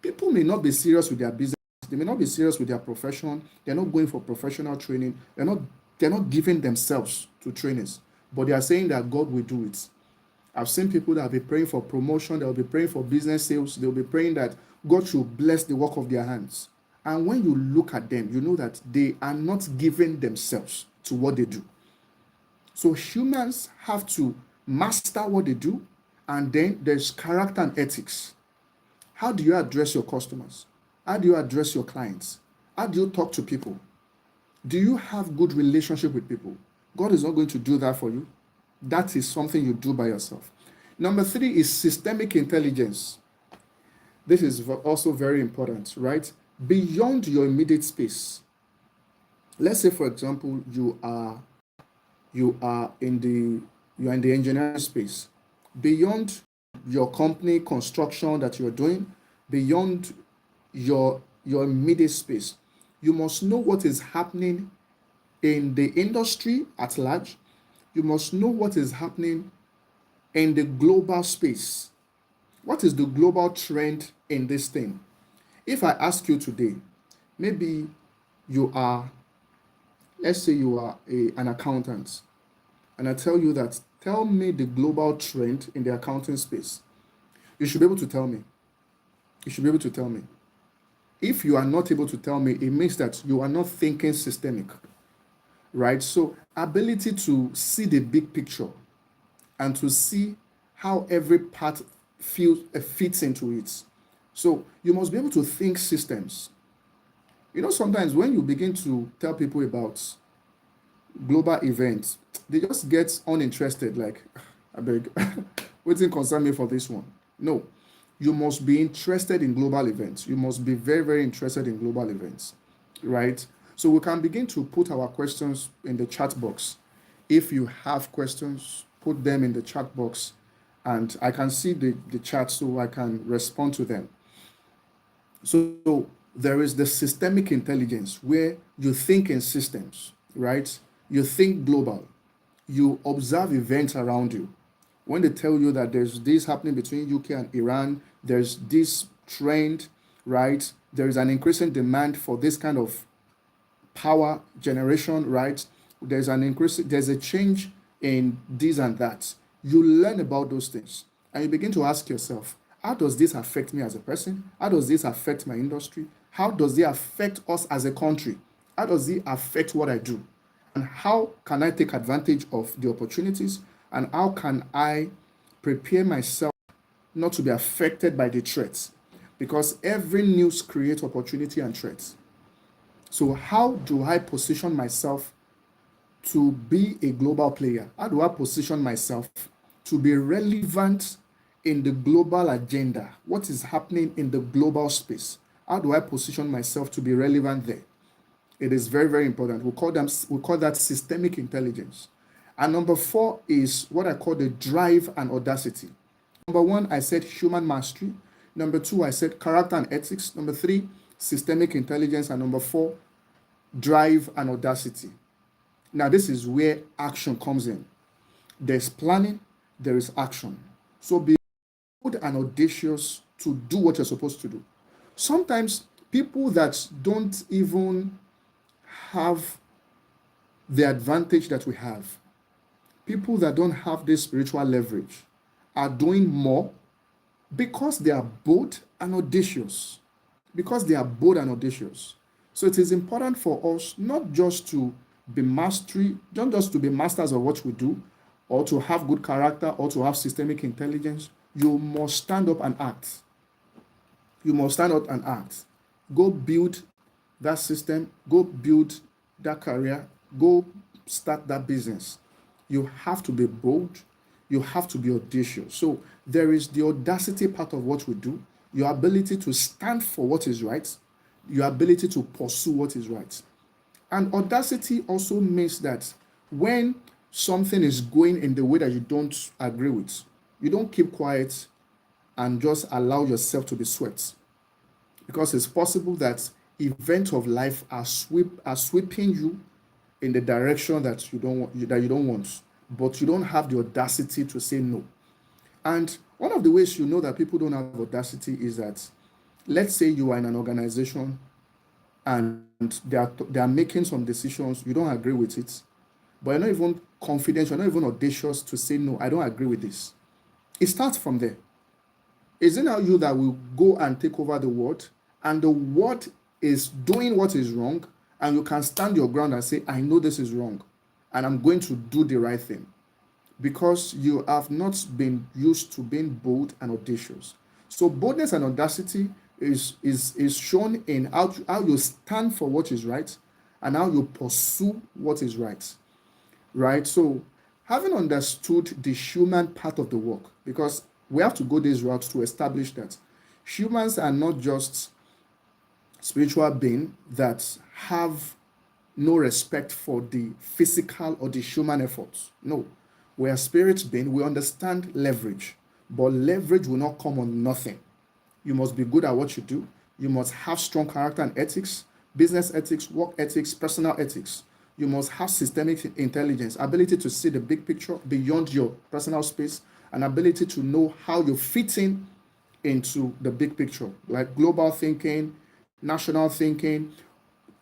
People may not be serious with their business. They may not be serious with their profession. They're not going for professional training. They're not giving themselves to trainers. But they are saying that God will do it. I've seen people that will be praying for promotion, they'll be praying for business sales, they'll be praying that God should bless the work of their hands. And when you look at them, you know that they are not giving themselves to what they do. So humans have to master what they do, and then there's character and ethics. How do you address your customers? How do you address your clients? How do you talk to people? Do you have good relationship with people? God is not going to do that for you. That is something you do by yourself. Number three is systemic intelligence. This is also very important, right? Beyond your immediate space. Let's say, for example, you are in the engineering space. Beyond your company construction that you're doing, beyond your immediate space, you must know what is happening in the industry at large. You must know what is happening in the global space. What is the global trend in this thing? If I ask you today, maybe you are, let's say you are an accountant, and I tell you that, tell me the global trend in the accounting space. You should be able to tell me. You should be able to tell me. If you are not able to tell me, it means that you are not thinking systemic, right? So ability to see the big picture and to see how every part fits into it. So you must be able to think systems. Sometimes when you begin to tell people about global events, they just get uninterested, like, I beg, waiting concern me for this one. No, you must be interested in global events. You must be very, very interested in global events, right? So we can begin to put our questions in the chat box. If you have questions, put them in the chat box, and I can see the chat so I can respond to them. So there is the systemic intelligence where you think in systems, right? You think global. You observe events around you. When they tell you that there's this happening between UK and Iran, there's this trend, right? There is an increasing demand for this kind of power generation, right? There's a change in this and that. You learn about those things and you begin to ask yourself, how does this affect me as a person? How does this affect my industry? How does it affect us as a country? How does it affect what I do? And how can I take advantage of the opportunities? And how can I prepare myself not to be affected by the threats? Because every news creates opportunity and threats. So how do I position myself to be a global player? How do I position myself to be relevant in the global agenda? What is happening in the global space? How do I position myself to be relevant there? It is very, very important. We call that systemic intelligence. And number four is what I call the drive and audacity. Number one, I said human mastery. Number two, I said character and ethics. Number three, systemic intelligence. And number four, drive and audacity. Now, this is where action comes in. There's planning, there is action. So be bold and audacious to do what you're supposed to do. Sometimes people that don't even have the advantage that we have, People that don't have this spiritual leverage are doing more because they are bold and audacious. Because they are bold and audacious. So it is important for us not just to be mastery, not just to be masters of what we do, or to have good character, or to have systemic intelligence. You must stand up and act. You must stand up and act. Go build that system, go build that career, go start that business. You have to be bold, you have to be audacious. So there is the audacity part of what we do, your ability to stand for what is right, your ability to pursue what is right. And audacity also means that when something is going in the way that you don't agree with, you don't keep quiet and just allow yourself to be swept, because it's possible that events of life are sweeping you in the direction that you don't want, but you don't have the audacity to say no. And one of the ways you know that people don't have audacity is that, let's say you are in an organization and they are making some decisions, you don't agree with it, but you're not even confident, you're not even audacious to say no, I don't agree with this. It starts from there. Is it now you that will go and take over the word, and the word is doing what is wrong, and you can stand your ground and say, I know this is wrong, and I'm going to do the right thing, because you have not been used to being bold and audacious. So boldness and audacity is shown in how you stand for what is right and how you pursue what is right. Right? So having understood the human part of the work, because we have to go this route to establish that humans are not just spiritual beings that have no respect for the physical or the human efforts. No, we are spirit beings. We understand leverage, but leverage will not come on nothing. You must be good at what you do. You must have strong character and ethics, business ethics, work ethics, personal ethics. You must have systemic intelligence, ability to see the big picture beyond your personal space, and ability to know how you fit in into the big picture, like global thinking, national thinking,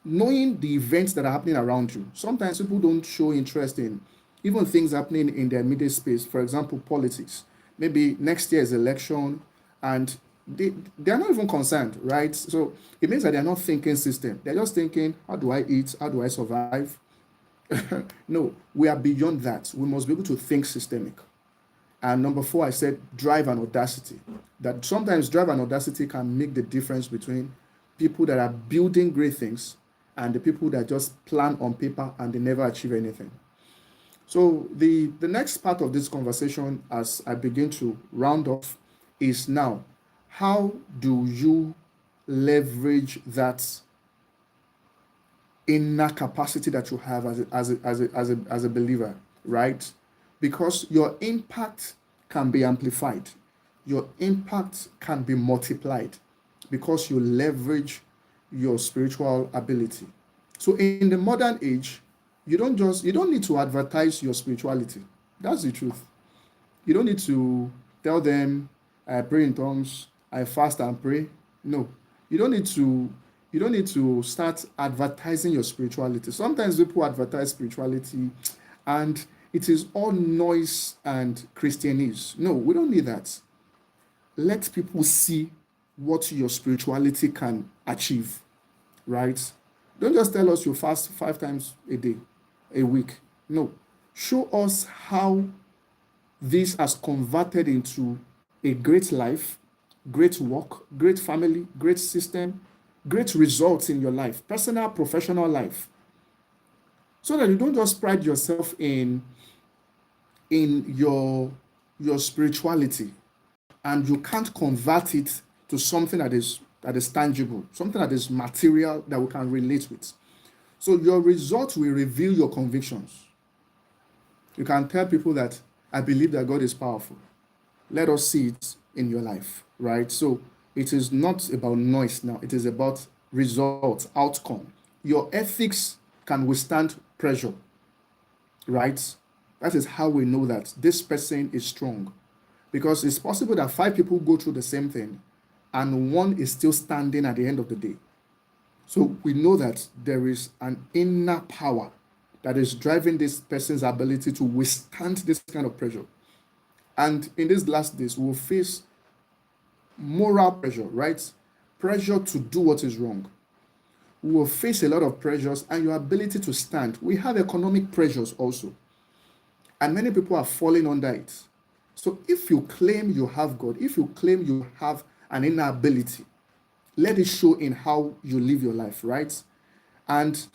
knowing the events that are happening around you. Sometimes people don't show interest in even things happening in their immediate space. For example, politics. Maybe next year is election, and they are not even concerned, right? So it means that they are not thinking system. They're just thinking, how do I eat? How do I survive? No, we are beyond that. We must be able to think systemic. And number four, I said drive and audacity. That sometimes drive and audacity can make the difference between people that are building great things and the people that just plan on paper and they never achieve anything. So the next part of this conversation, as I begin to round off, is now, how do you leverage that inner capacity that you have as a believer, right? Because your impact can be amplified, your impact can be multiplied because you leverage your spiritual ability. So in the modern age, you don't need to advertise your spirituality. That's the truth. You don't need to tell them, I pray in tongues, I fast and pray. No, you don't need to start advertising your spirituality. Sometimes people advertise spirituality and it is all noise and Christianese. No, we don't need that. Let people see what your spirituality can achieve, right? Don't just tell us you fast 5 times a day, a week. No, show us how this has converted into a great life, great work, great family, great system, great results in your life, personal, professional life. So that you don't just pride yourself in your spirituality and you can't convert it to something that is tangible, something that is material that we can relate with. So your results will reveal your convictions. You can tell people that I believe that God is powerful. Let us see it in your life, right? So it is not about noise now. It is about results, outcome. Your ethics can withstand pressure, right? That is how we know that this person is strong. Because it's possible that 5 people go through the same thing and one is still standing at the end of the day. So we know that there is an inner power that is driving this person's ability to withstand this kind of pressure. And in these last days, we'll face moral pressure, right? Pressure to do what is wrong. We will face a lot of pressures and your ability to stand. We have economic pressures also, and many people are falling under it. So if you claim you have God, if you claim you have an inner ability, let it show in how you live your life, right? And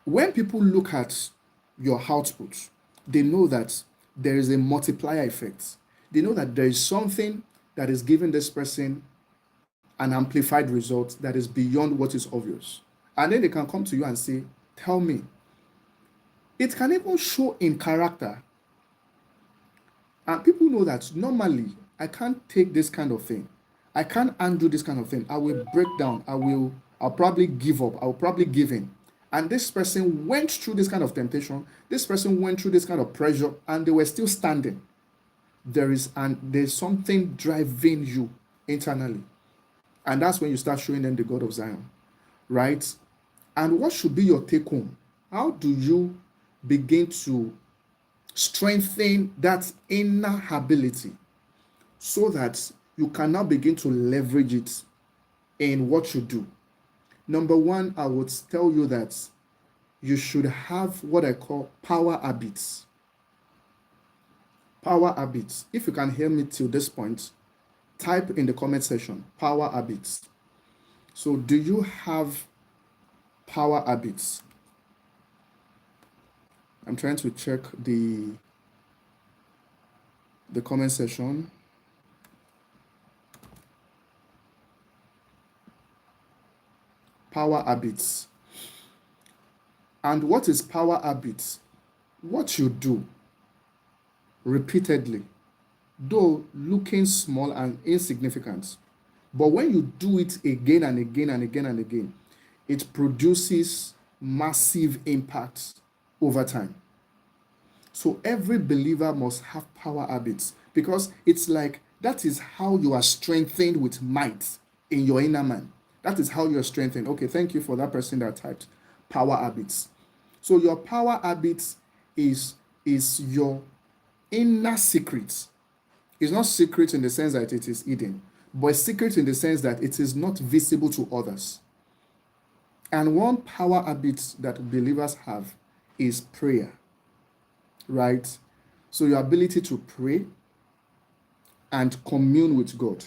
when people look at your output, they know that there is a multiplier effect. They know that there is something that is giving this person an amplified result that is beyond what is obvious. And then they can come to you and say, tell me. It can even show in character. And people know that normally I can't take this kind of thing. I can't undo this kind of thing. I will break down. I'll probably give up. I'll probably give in. And this person went through this kind of temptation. This person went through this kind of pressure and they were still standing. There's something driving you internally. And that's when you start showing them the God of Zion, right? And what should be your take home? How do you begin to strengthen that inner ability so that you can now begin to leverage it in what you do? Number one, I would tell you that you should have what I call power habits. Power habits. If you can hear me till this point, type in the comment section, power habits. So do you have power habits? I'm trying to check the comment section. Power habits. And what is power habits? What you do repeatedly, though looking small and insignificant, but when you do it again and again and again and again, it produces massive impact over time. So every believer must have power habits, because it's like that is how you are strengthened with might in your inner man. That is how you are strengthened. Okay, thank you for that person that typed power habits. So your power habits is your inner secret. It's not secret in the sense that it is hidden, but secret in the sense that it is not visible to others. And one power habit that believers have is prayer, right? So your ability to pray and commune with God.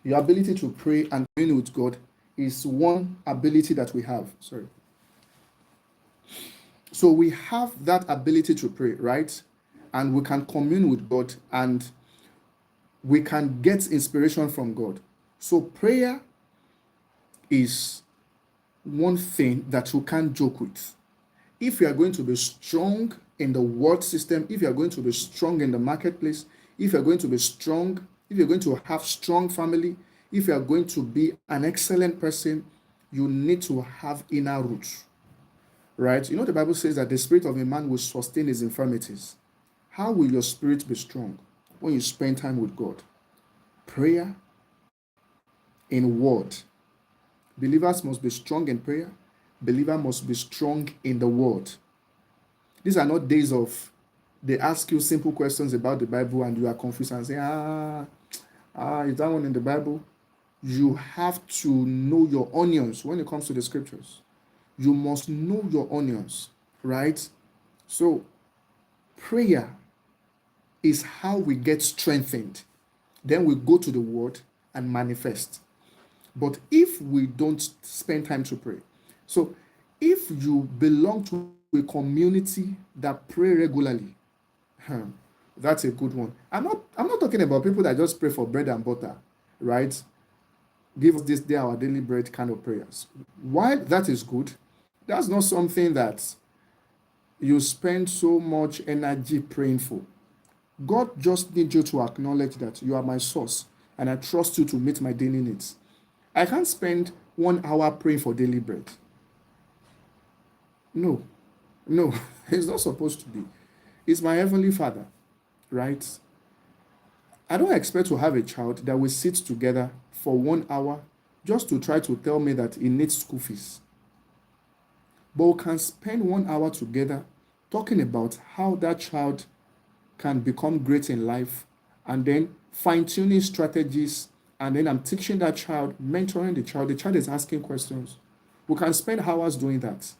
Your ability to pray and commune with God is one ability that we have. So we have that ability to pray, right? And we can commune with God and we can get inspiration from God. So prayer is one thing that you can't joke with. If you are going to be strong in the world system, if you are going to be strong in the marketplace, if you are going to be strong, if you're going to have strong family, if you are going to be an excellent person, you need to have inner roots. Right? You know, the Bible says that the spirit of a man will sustain his infirmities. How will your spirit be strong? When you spend time with God. Prayer in word. Believers must be strong in prayer. Believer must be strong in the word. These are not days of they ask you simple questions about the Bible and you are confused and say, is that one in the Bible? You have to know your onions when it comes to the scriptures. You must know your onions, right? So prayer is how we get strengthened. Then we go to the word and manifest. But if we don't spend time to pray, so if you belong to a community that pray regularly, that's a good one. I'm not talking about people that just pray for bread and butter, right? Give us this day our daily bread kind of prayers. While that is good, that's not something that you spend so much energy praying for. God just needs you to acknowledge that you are my source and I trust you to meet my daily needs. I can't spend 1 hour praying for daily bread. No, it's not supposed to be. It's my Heavenly Father, right? I don't expect to have a child that will sit together for 1 hour just to try to tell me that he needs school fees. But we can spend 1 hour together talking about how that child can become great in life, and then fine-tuning strategies, and then I'm teaching that child, mentoring the child is asking questions. We can spend hours doing that.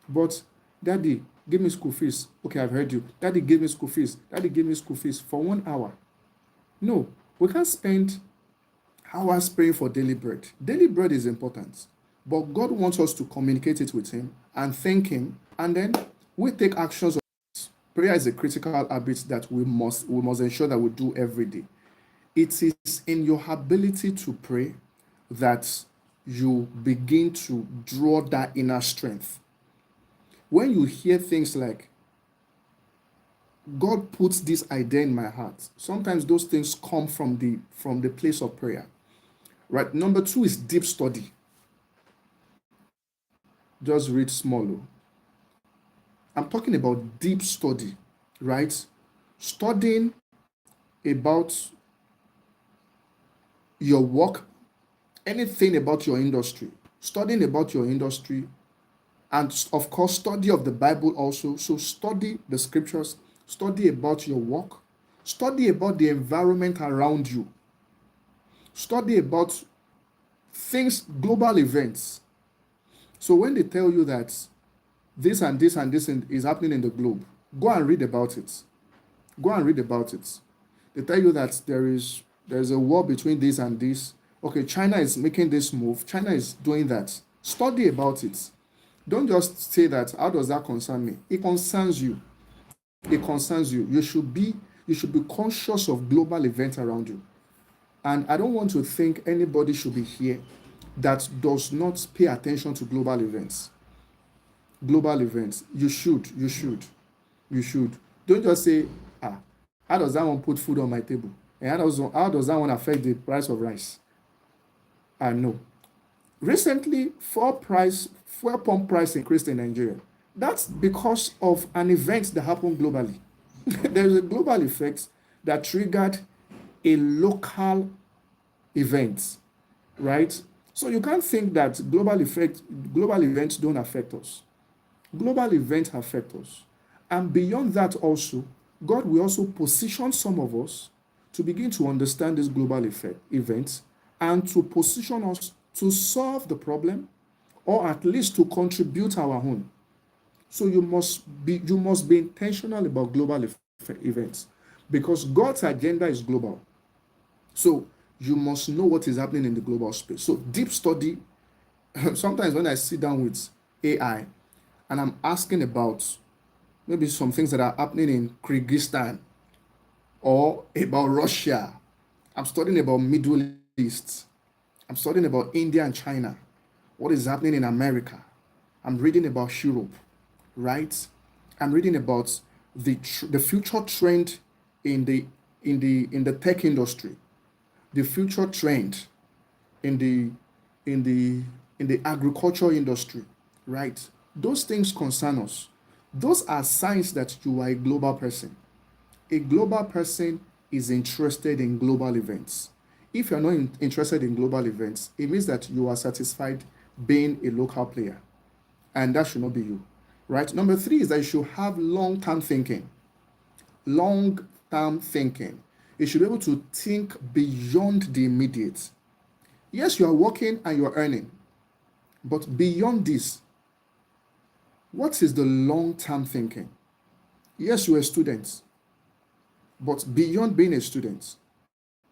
But daddy, give me school fees. Okay, I've heard you. Daddy, give me school fees. Daddy, give me school fees for 1 hour. No, we can't spend hours praying for daily bread. Daily bread is important, but God wants us to communicate it with Him and thank Him, and then we take actions. Prayer is a critical habit that we must ensure that we do every day. It is in your ability to pray that you begin to draw that inner strength. When you hear things like, God puts this idea in my heart, sometimes those things come from the place of prayer. Right? Number two is deep study. Just read small. I'm talking about deep study, right? Studying about your work, anything about your industry, studying about your industry, and of course, study of the Bible also. So, study the scriptures, study about your work, study about the environment around you, study about things, global events. So, when they tell you that this and this and this is happening in the globe, go and read about it. Go and read about it. They tell you that there is a war between this and this. Okay, China is making this move. China is doing that. Study about it. Don't just say that. How does that concern me? It concerns you. It concerns you. You should be conscious of global events around you. And I don't want to think anybody should be here that does not pay attention to global events. Global events. You should. Don't just say, ah, how does that one put food on my table? And how does that one affect the price of rice? I know. Recently, fuel pump price increased in Nigeria. That's because of an event that happened globally. There is a global effect that triggered a local event, right? So you can't think that global events don't affect us. Global events affect us. And beyond that also, God will also position some of us to begin to understand this global events, and to position us to solve the problem, or at least to contribute our own. So you must be intentional about global events, because God's agenda is global. So you must know what is happening in the global space. So deep study. Sometimes when I sit down with AI and I'm asking about maybe some things that are happening in Kyrgyzstan or about Russia, I'm studying about Middle East, I'm studying about India and China, what is happening in America, I'm reading about Europe, right? I'm reading about the future trend in the tech industry, the future trend in the in the in the agriculture industry, right? Those things concern us. Those are signs that you are a global person. A global person is interested in global events. If you're not interested in global events, it means that you are satisfied being a local player, and that should not be you, right? Number three is that you should have long-term thinking. Long-term thinking. You should be able to think beyond the immediate. Yes, you are working and you are earning, but beyond this, what is the long-term thinking? Yes, you are a student, but beyond being a student,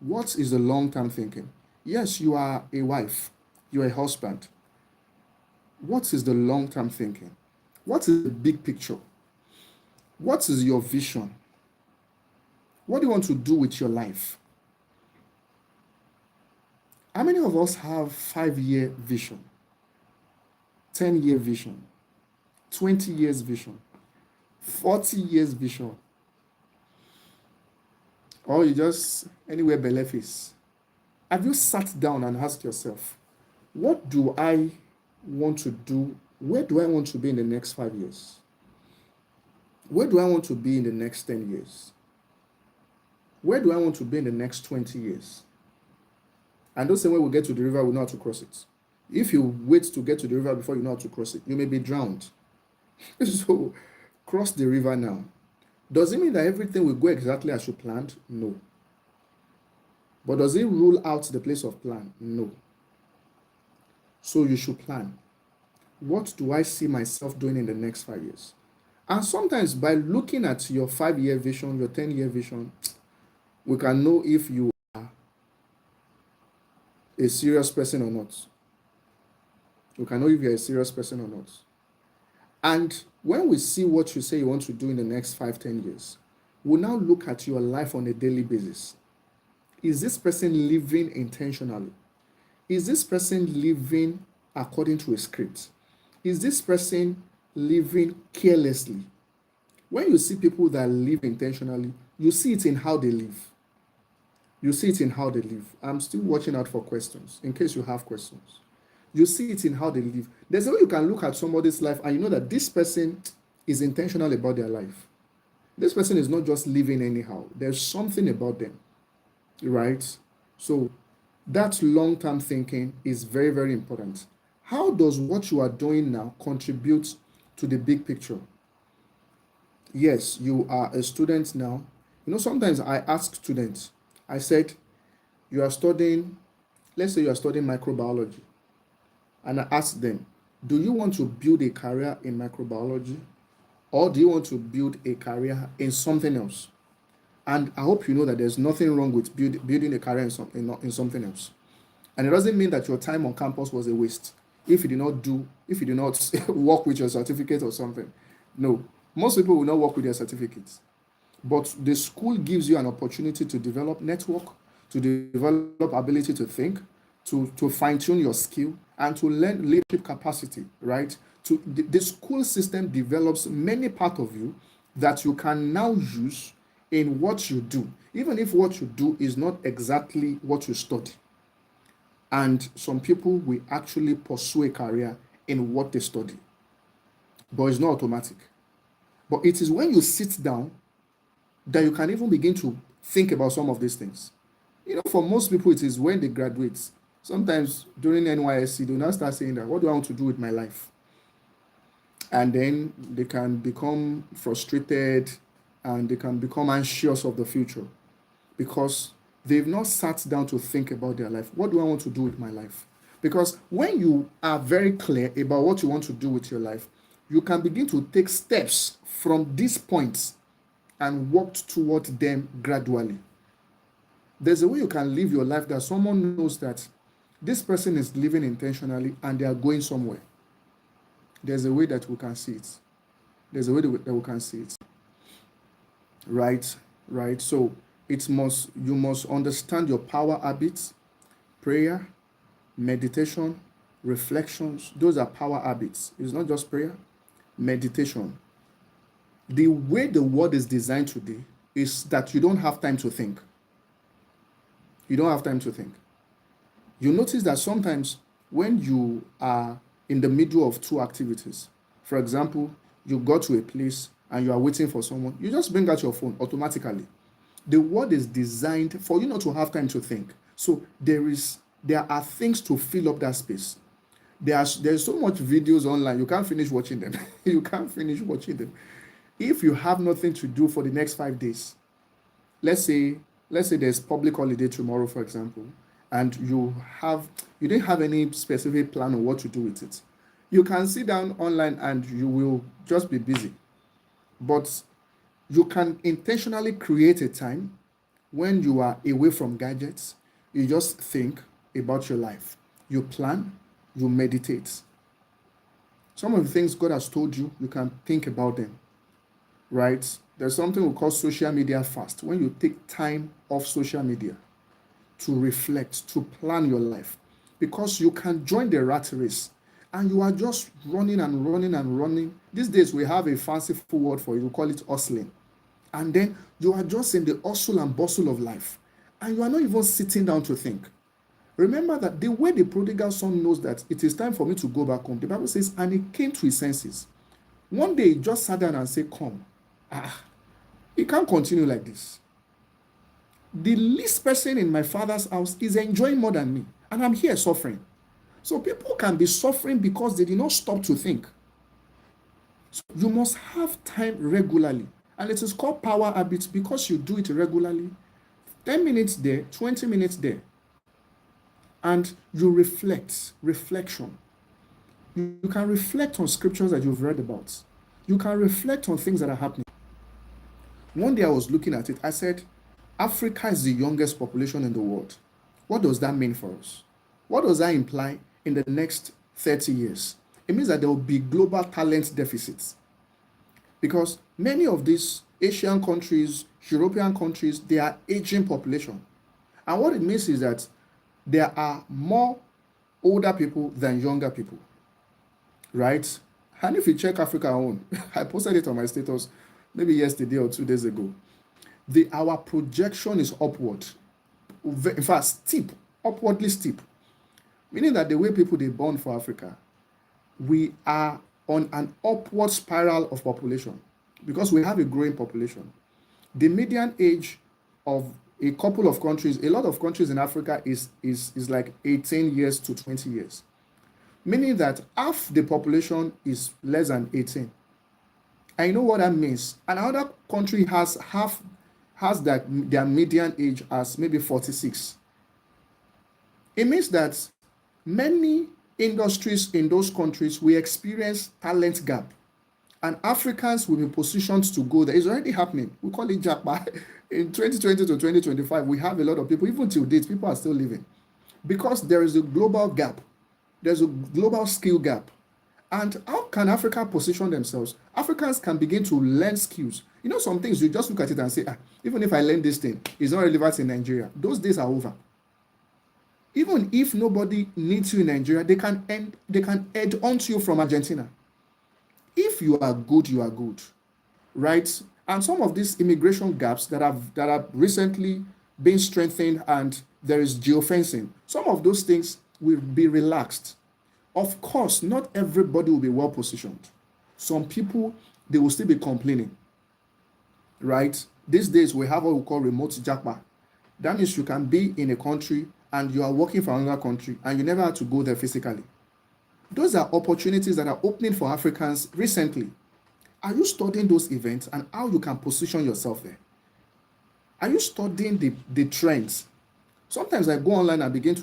what is the long-term thinking? Yes, you are a wife, you are a husband. What is the long-term thinking? What is the big picture? What is your vision? What do you want to do with your life? How many of us have 5-year vision, 10-year vision, 20 years vision, 40 years vision? Or you just anywhere belle face? Have you sat down and asked yourself, what do I want to do? Where do I want to be in the next 5 years? Where do I want to be in the next 10 years? Where do I want to be in the next 20 years? And don't say when we get to the river, we know how to cross it. If you wait to get to the river before you know how to cross it, you may be drowned. So cross the river now. Does it mean that everything will go exactly as you planned? No. But does it rule out the place of plan? No. So you should plan. What do I see myself doing in the next 5 years? And sometimes by looking at your 5 year vision, your 10 year vision, we can know if you are a serious person or not. We can know if you're a serious person or not. And when we see what you say you want to do in the next 5, 10 years, we'll now look at your life on a daily basis. Is this person living intentionally? Is this person living according to a script? Is this person living carelessly? When you see people that live intentionally, you see it in how they live. You see it in how they live. I'm still watching out for questions, in case you have questions. You see it in how they live. There's a way you can look at somebody's life and you know that this person is intentional about their life. This person is not just living anyhow. There's something about them, right? So that long-term thinking is very, very important. How does what you are doing now contribute to the big picture? Yes, you are a student now. Sometimes I ask students, I said, you are studying, let's say you are studying microbiology, and I ask them, do you want to build a career in microbiology, or do you want to build a career in something else? And I hope you know that there's nothing wrong with building a career in something else. And it doesn't mean that your time on campus was a waste if you did not work with your certificate or something. No, most people will not work with their certificates. But the school gives you an opportunity to develop network, to develop ability to think, to fine-tune your skill, and to learn leadership capacity, right? The school system develops many parts of you that you can now use in what you do, even if what you do is not exactly what you study. And some people will actually pursue a career in what they study, but it's not automatic. But it is when you sit down that you can even begin to think about some of these things. For most people, it is when they graduate. Sometimes during NYSC, they now start saying that, what do I want to do with my life? And then they can become frustrated and they can become anxious of the future because they've not sat down to think about their life. What do I want to do with my life? Because when you are very clear about what you want to do with your life, you can begin to take steps from these points and walk toward them gradually. There's a way you can live your life that someone knows that this person is living intentionally and they are going somewhere. There's a way that we can see it. There's a way that we can see it. Right? So you must understand your power habits, prayer, meditation, reflections. Those are power habits. It's not just prayer, meditation. The way the world is designed today is that you don't have time to think. You don't have time to think. You notice that sometimes when you are in the middle of two activities, for example, you go to a place and you are waiting for someone, you just bring out your phone automatically. The world is designed for you not to have time to think. So there are things to fill up that space. There's so much videos online, you can't finish watching them. You can't finish watching them. If you have nothing to do for the next 5 days, let's say there's public holiday tomorrow, for example, and you didn't have any specific plan on what to do with it. You can sit down online and you will just be busy. But you can intentionally create a time when you are away from gadgets. You just think about your life. You plan, you meditate. Some of the things God has told you, you can think about them, right? There's something we call social media fast. When you take time off social media to reflect, to plan your life, because you can join the rat race and you are just running and running and running. These days we have a fanciful word for it. We call it hustling. And then you are just in the hustle and bustle of life and you are not even sitting down to think. Remember that the way the prodigal son knows that it is time for me to go back home, the Bible says, and he came to his senses. One day he just sat down and said, come. It can't continue like this. The least person in my father's house is enjoying more than me, and I'm here suffering. So people can be suffering because they did not stop to think. So you must have time regularly. And it is called power habits because you do it regularly. 10 minutes there, 20 minutes there. And you reflect, reflection. You can reflect on scriptures that you've read about. You can reflect on things that are happening. One day I was looking at it, I said, Africa is the youngest population in the world. What does that mean for us? What does that imply in the next 30 years? It means that there will be global talent deficits because many of these Asian countries, European countries, they are aging population. And what it means is that there are more older people than younger people, right? And if you check Africa own, I posted it on my status maybe yesterday or 2 days ago. Our projection is upward. In fact, steep, upwardly steep. Meaning that the way people they born for Africa, we are on an upward spiral of population because we have a growing population. The median age of a couple of countries, a lot of countries in Africa is like 18 years to 20 years. Meaning that half the population is less than 18. I know what that means. Another country has that their median age as maybe 46. It means that many industries in those countries will experience talent gap, and Africans will be positioned to go there. It's already happening. We call it Jackpot. In 2020 to 2025, we have a lot of people, even till date, people are still living because there is a global gap. There's a global skill gap. And how can Africa position themselves? Africans can begin to learn skills. You know, some things you just look at it and say, even if I learn this thing, it's not relevant in Nigeria. Those days are over. Even if nobody needs you in Nigeria, they can add on to you from Argentina. If you are good, you are good, right? And some of these immigration gaps that have recently been strengthened, and there is geofencing, some of those things will be relaxed. Of course, not everybody will be well positioned. Some people, they will still be complaining, right? These days, we have what we call remote jackpot. That means you can be in a country and you are working for another country and you never had to go there physically. Those are opportunities that are opening for Africans recently. Are you studying those events and how you can position yourself there? Are you studying the trends? Sometimes I go online and begin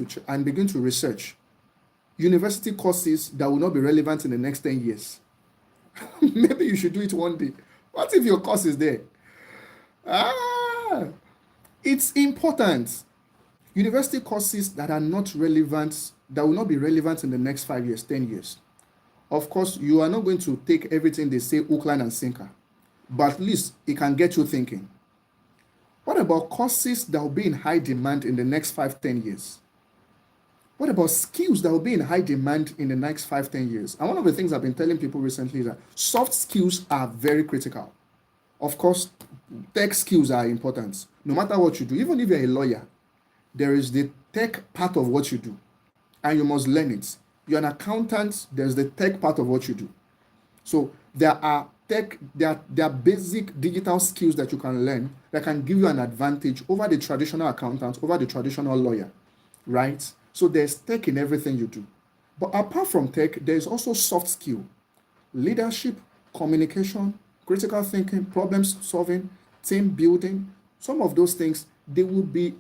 to research university courses that will not be relevant in the next 10 years. Maybe you should do it one day. What if your course is there? It's important. University courses that are not relevant, that will not be relevant in the next 5 years, 10 years. Of course, you are not going to take everything they say hook, line, and sinker, but at least it can get you thinking. What about courses that will be in high demand in the next 5, 10 years? What about skills that will be in high demand in the next 5, 10 years? And one of the things I've been telling people recently is that soft skills are very critical. Of course, tech skills are important. No matter what you do, even if you're a lawyer, there is the tech part of what you do, and you must learn it. You're an accountant, there's the tech part of what you do. So there are basic digital skills that you can learn that can give you an advantage over the traditional accountant, over the traditional lawyer, right? So there's tech in everything you do. But apart from tech, there's also soft skill, leadership, communication, critical thinking, problem solving, team building. Some of those things, they will be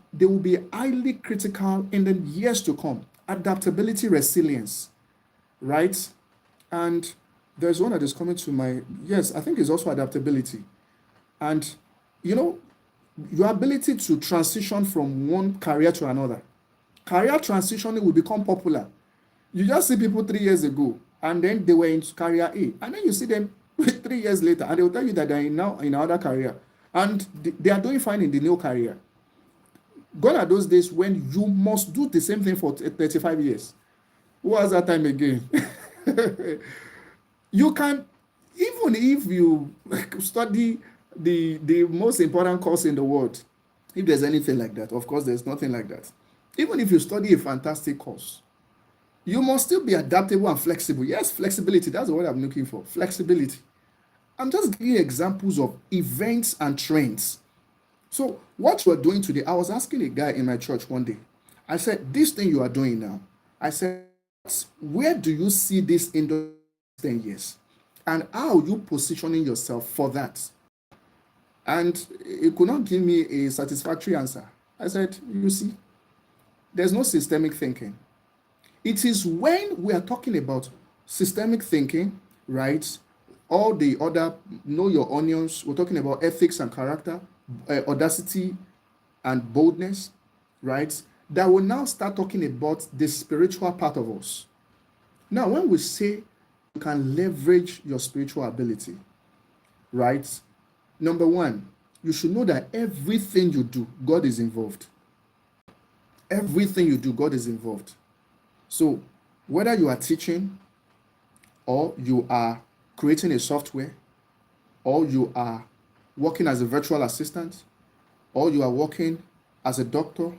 highly critical in the years to come. Adaptability, resilience, right? And there's one that is coming to my, yes, I think it's also adaptability. And, your ability to transition from one career to another. Career transitioning will become popular. You just see people 3 years ago, and then they were in career A. And then you see them 3 years later, and they will tell you that they are now in another career. And they are doing fine in the new career. Gone are those days when you must do the same thing for 35 years. Who was that time again? You can, even if you study the most important course in the world, if there's anything like that, of course, there's nothing like that. Even if you study a fantastic course, you must still be adaptable and flexible. Yes, flexibility, that's the word I'm looking for, flexibility. I'm just giving you examples of events and trends. So what you are doing today, I was asking a guy in my church one day, I said, this thing you are doing now, I said, where do you see this in the 10 years? And how are you positioning yourself for that? And he could not give me a satisfactory answer. I said, you see, there's no systemic thinking. It is when we are talking about systemic thinking, right? All the other know your onions, we're talking about ethics and character, audacity and boldness, right? That will now start talking about the spiritual part of us. Now, when we say you can leverage your spiritual ability, right? Number one, you should know that everything you do, God is involved. Everything you do, God is involved. So, whether you are teaching, or you are creating a software, or you are working as a virtual assistant, or you are working as a doctor,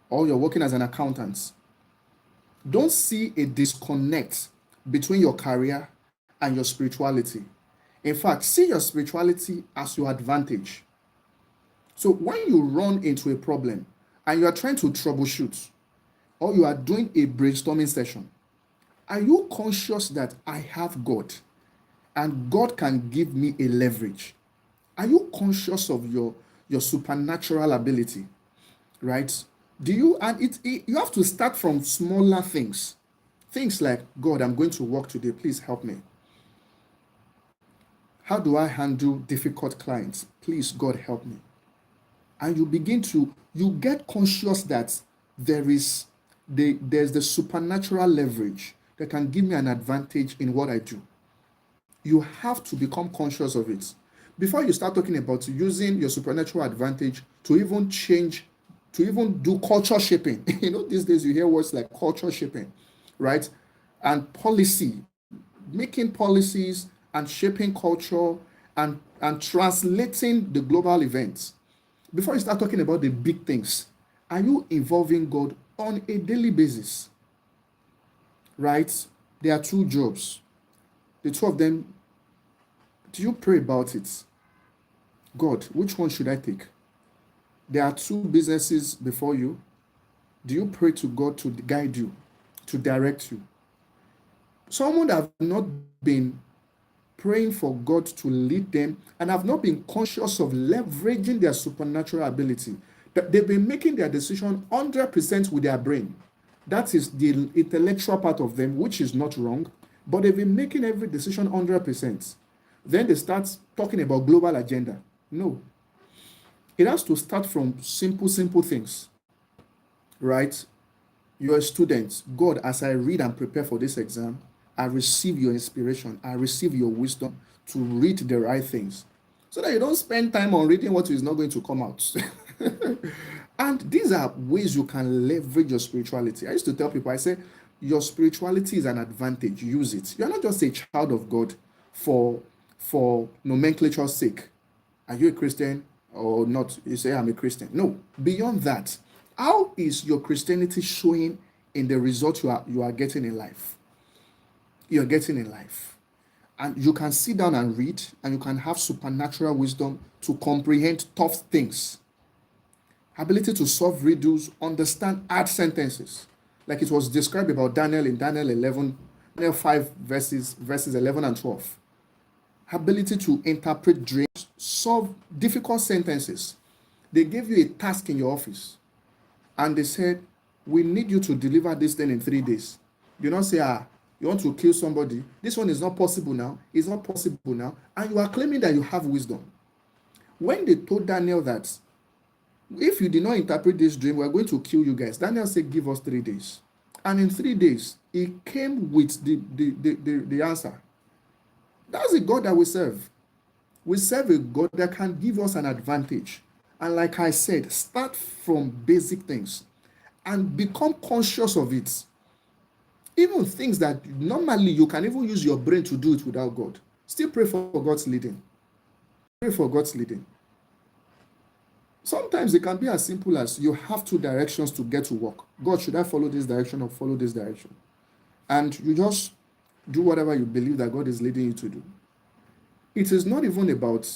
or you're working as an accountant, don't see a disconnect between your career and your spirituality. In fact, see your spirituality as your advantage. So when you run into a problem and you are trying to troubleshoot, or you are doing a brainstorming session, are you conscious that I have God and God can give me a leverage? Are you conscious of your supernatural ability, right? Do you, and you have to start from smaller things. Things like, God, I'm going to work today, please help me. How do I handle difficult clients? Please, God, help me. And you get conscious that there's the supernatural leverage that can give me an advantage in what I do. You have to become conscious of it before you start talking about using your supernatural advantage to even change, to even do culture shaping. These days you hear words like culture shaping, right? And policy, making policies and shaping culture and translating the global events. Before you start talking about the big things, are you involving God on a daily basis? Right? There are two jobs. The two of them, do you pray about it? God, which one should I take? There are two businesses before you. Do you pray to God to guide you, to direct you? Someone that have not been praying for God to lead them and have not been conscious of leveraging their supernatural ability, that they've been making their decision 100% with their brain. That is the intellectual part of them, which is not wrong, but they've been making every decision 100%. Then they start talking about global agenda. No. It has to start from simple things, right? You're a student. God, as I read and prepare for this exam, I receive your inspiration. I receive your wisdom to read the right things so that you don't spend time on reading what is not going to come out. And these are ways you can leverage your spirituality. I used to tell people, I say, your spirituality is an advantage. Use it. You're not just a child of God for nomenclature's sake. Are you a Christian or not? You say, I'm a Christian. No, beyond that, how is your Christianity showing in the results you are getting in life? You're getting in life. And you can sit down and read, and you can have supernatural wisdom to comprehend tough things. Ability to solve riddles, understand hard sentences. Like it was described about Daniel in Daniel 5 verses 11 and 12. Ability to interpret dreams, solve difficult sentences. They gave you a task in your office, and they said, we need you to deliver this thing in 3 days. You don't say, you want to kill somebody. This one is not possible now. It's not possible now. And you are claiming that you have wisdom. When they told Daniel that, if you did not interpret this dream, we're going to kill you guys. Daniel said, give us 3 days. And in 3 days, he came with the answer. That's a God that we serve. We serve a God that can give us an advantage. And like I said, start from basic things and become conscious of it. Even things that normally you can even use your brain to do it without God. Still pray for God's leading. Pray for God's leading. Sometimes it can be as simple as you have 2 directions to get to work. God, should I follow this direction or follow this direction? And you just do whatever you believe that God is leading you to do. It is not even about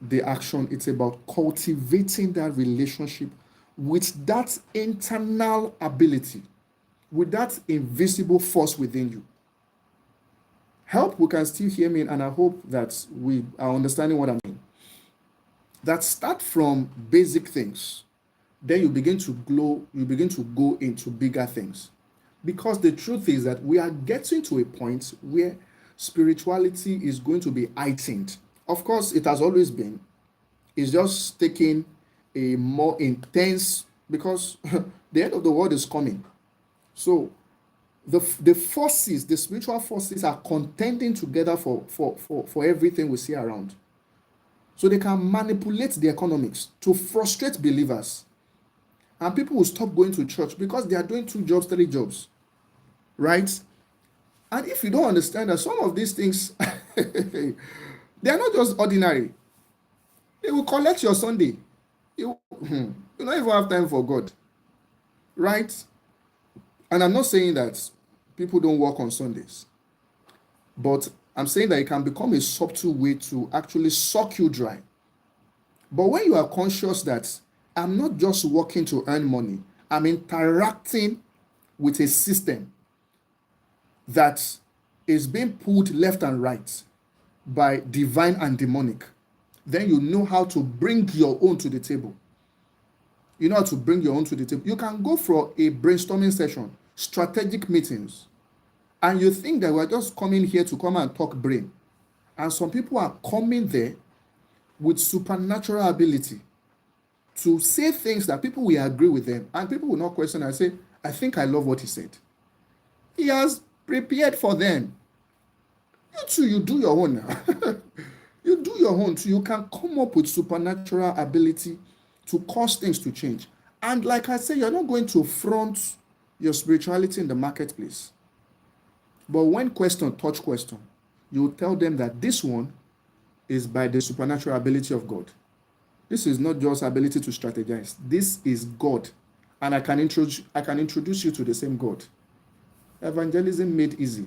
the action. It's about cultivating that relationship with that internal ability. with that invisible force within you. Help, we can still hear me, and I hope that we are understanding what I'm saying. That start from basic things, then you begin to glow, you begin to go into bigger things. Because the truth is that we are getting to a point where spirituality is going to be heightened. Of course, it has always been. It's just taking a more intense, because the end of the world is coming. So the forces, the spiritual forces are contending together for everything we see around. So they can manipulate the economics to frustrate believers. And people will stop going to church because they are doing 2 jobs, 3 jobs, right? And if you don't understand that some of these things, they are not just ordinary. They will collect your Sunday. You don't even have time for God, right? And I'm not saying that people don't work on Sundays, but I'm saying that it can become a subtle way to actually suck you dry. But when you are conscious that I'm not just working to earn money, I'm interacting with a system that is being pulled left and right by divine and demonic, then you know how to bring your own to the table. You know how to bring your own to the table. You can go for a brainstorming session, strategic meetings, and you think that we're just coming here to come and talk brain. And some people are coming there with supernatural ability to say things that people will agree with them, and people will not question and say, I think I love what he said. He has prepared for them. You too, you do your own now. You do your own too. You can come up with supernatural ability to cause things to change. And like I said, you're not going to front your spirituality in the marketplace. But when question touch question, you tell them that this one is by the supernatural ability of God. This is not just ability to strategize. This is God. And I can introduce you to the same God. Evangelism made easy.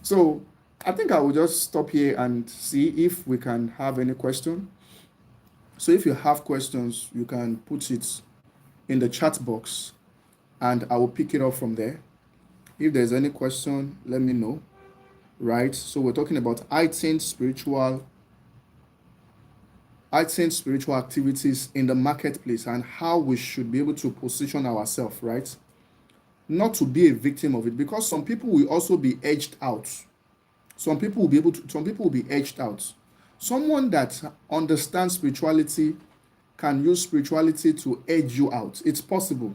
So I think I will just stop here and see if we can have any question. So if you have questions, you can put it in the chat box and I will pick it up from there. If there's any question, let me know. Right? So we're talking about heightened spiritual activities in the marketplace and how we should be able to position ourselves, right? Not to be a victim of it, because some people will also be edged out. Some people will be edged out. Someone that understands spirituality can use spirituality to edge you out. It's possible,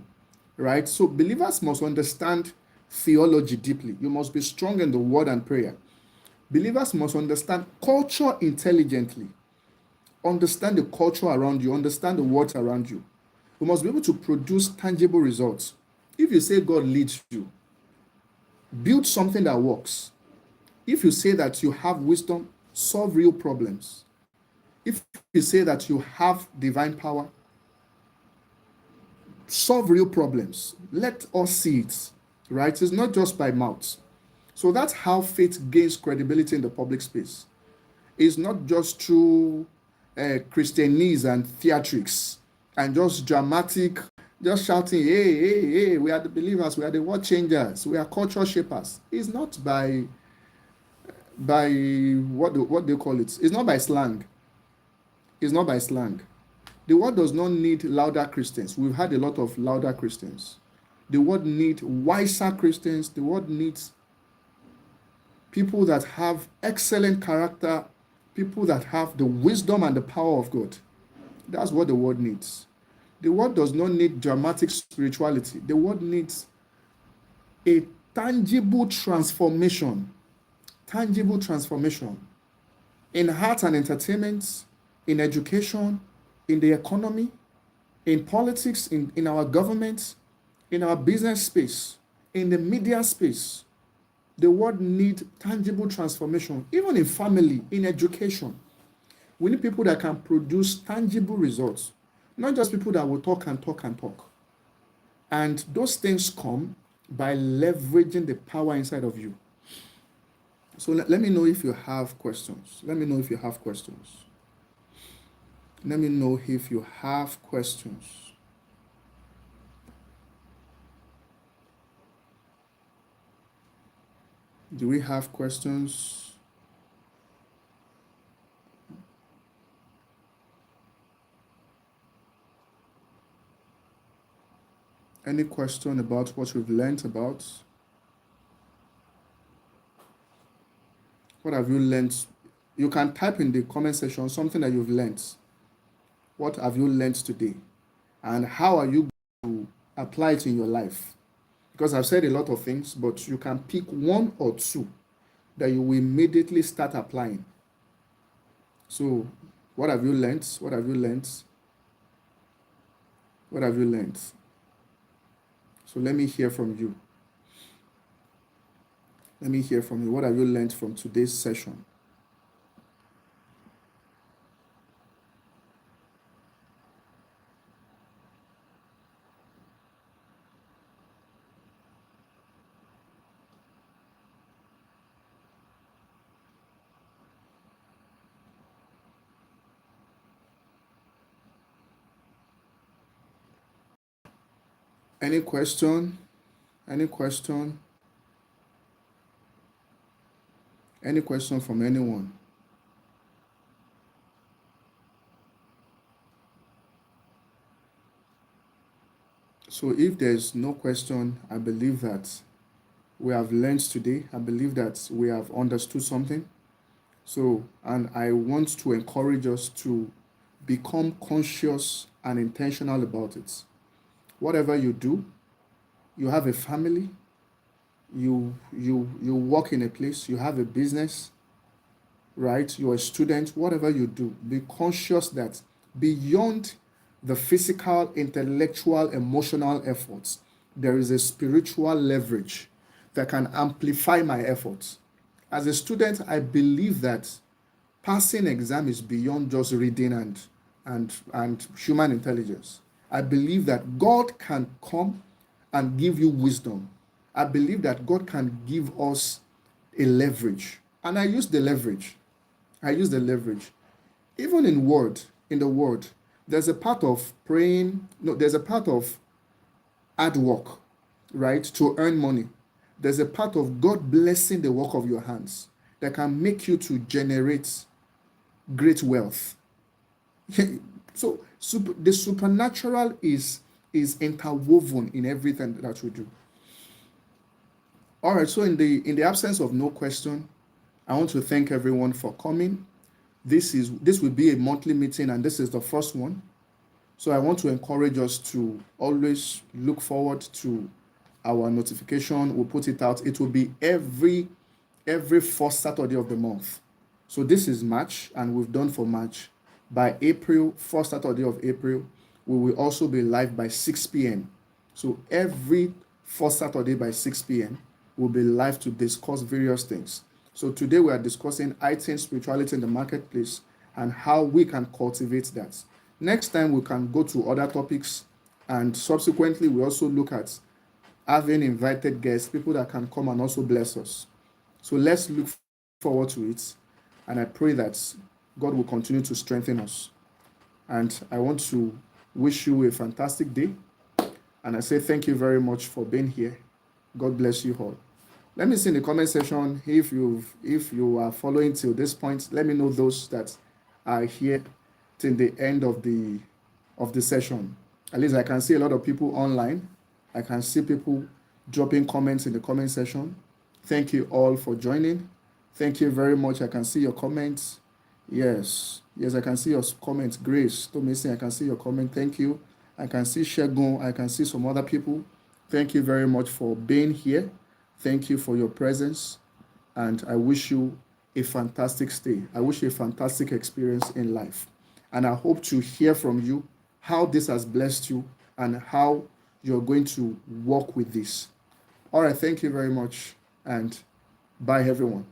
right? So believers must understand theology deeply. You must be strong in the word and prayer. Believers must understand culture intelligently. Understand the culture around you, understand the words around you. We must be able to produce tangible results. If you say God leads you, build something that works. If you say that you have wisdom, solve real problems. If you say that you have divine power, solve real problems. Let us see it, right? It's not just by mouth. So that's how faith gains credibility in the public space. It's not just through Christianese and theatrics and just dramatic, just shouting, hey, hey, hey, we are the believers, we are the world changers, we are culture shapers. It's not by what they call it. It's not by slang. It's not by slang. The world does not need louder Christians. We've had a lot of louder Christians. The world needs wiser Christians. The world needs people that have excellent character, people that have the wisdom and the power of God. That's what the world needs. The world does not need dramatic spirituality. The world needs a tangible transformation. Tangible transformation in art and entertainment, in education, in the economy, in politics, in our government, in our business space, in the media space. The world needs tangible transformation, even in family, in education. We need people that can produce tangible results, not just people that will talk and talk and talk. And those things come by leveraging the power inside of you. So let me know if you have questions. Let me know if you have questions. Let me know if you have questions. Do we have questions? Any question about what we've learned about? What have you learned? You can type in the comment section something that you've learned. What have you learned today? And how are you going to apply it in your life? Because I've said a lot of things, but you can pick one or two that you will immediately start applying. So, what have you learned? What have you learned? What have you learned? So, let me hear from you. Let me hear from you. What have you learned from today's session? Any question? Any question? Any question from anyone? So if there's no question, I believe that we have learned today. I believe that we have understood something. So, and I want to encourage us to become conscious and intentional about it. Whatever you do, you have a family, you work in a place, you have a business, right? You're a student, whatever you do, be conscious that beyond the physical, intellectual, emotional efforts, there is a spiritual leverage that can amplify my efforts. As a student, I believe that passing exam is beyond just reading and human intelligence. I believe that God can come and give you wisdom. I believe that God can give us a leverage. And I use the leverage. I use the leverage. Even in the word, there's a part of praying, no, there's a part of hard work, right? To earn money. There's a part of God blessing the work of your hands that can make you to generate great wealth. So the supernatural is interwoven in everything that we do. All right, so in the absence of no question, I want to thank everyone for coming. This will be a monthly meeting, and this is the first one. So I want to encourage us to always look forward to our notification. We'll put it out. It will be every first Saturday of the month. So this is March, and we've done for March. By April, first Saturday of April, we will also be live by 6 p.m. So every first Saturday by 6 p.m., we'll be live to discuss various things. So today we are discussing heightened spirituality in the marketplace and how we can cultivate that. Next time we can go to other topics, and subsequently we also look at having invited guests, people that can come and also bless us. So let's look forward to it, and I pray that God will continue to strengthen us. And I want to wish you a fantastic day, and I say thank you very much for being here. God bless you all. Let me see in the comment section if you are following till this point. Let me know those that are here till the end of the session. At least I can see a lot of people online. I can see people dropping comments in the comment section. Thank you all for joining. Thank you very much. I can see your comments. Yes, I can see your comments. Grace, Tomisi, I can see your comment. Thank you. I can see Shegun. I can see some other people. Thank you very much for being here. Thank you for your presence. And I wish you a fantastic stay. I wish you a fantastic experience in life. And I hope to hear from you how this has blessed you and how you're going to work with this. All right, thank you very much, and bye, everyone.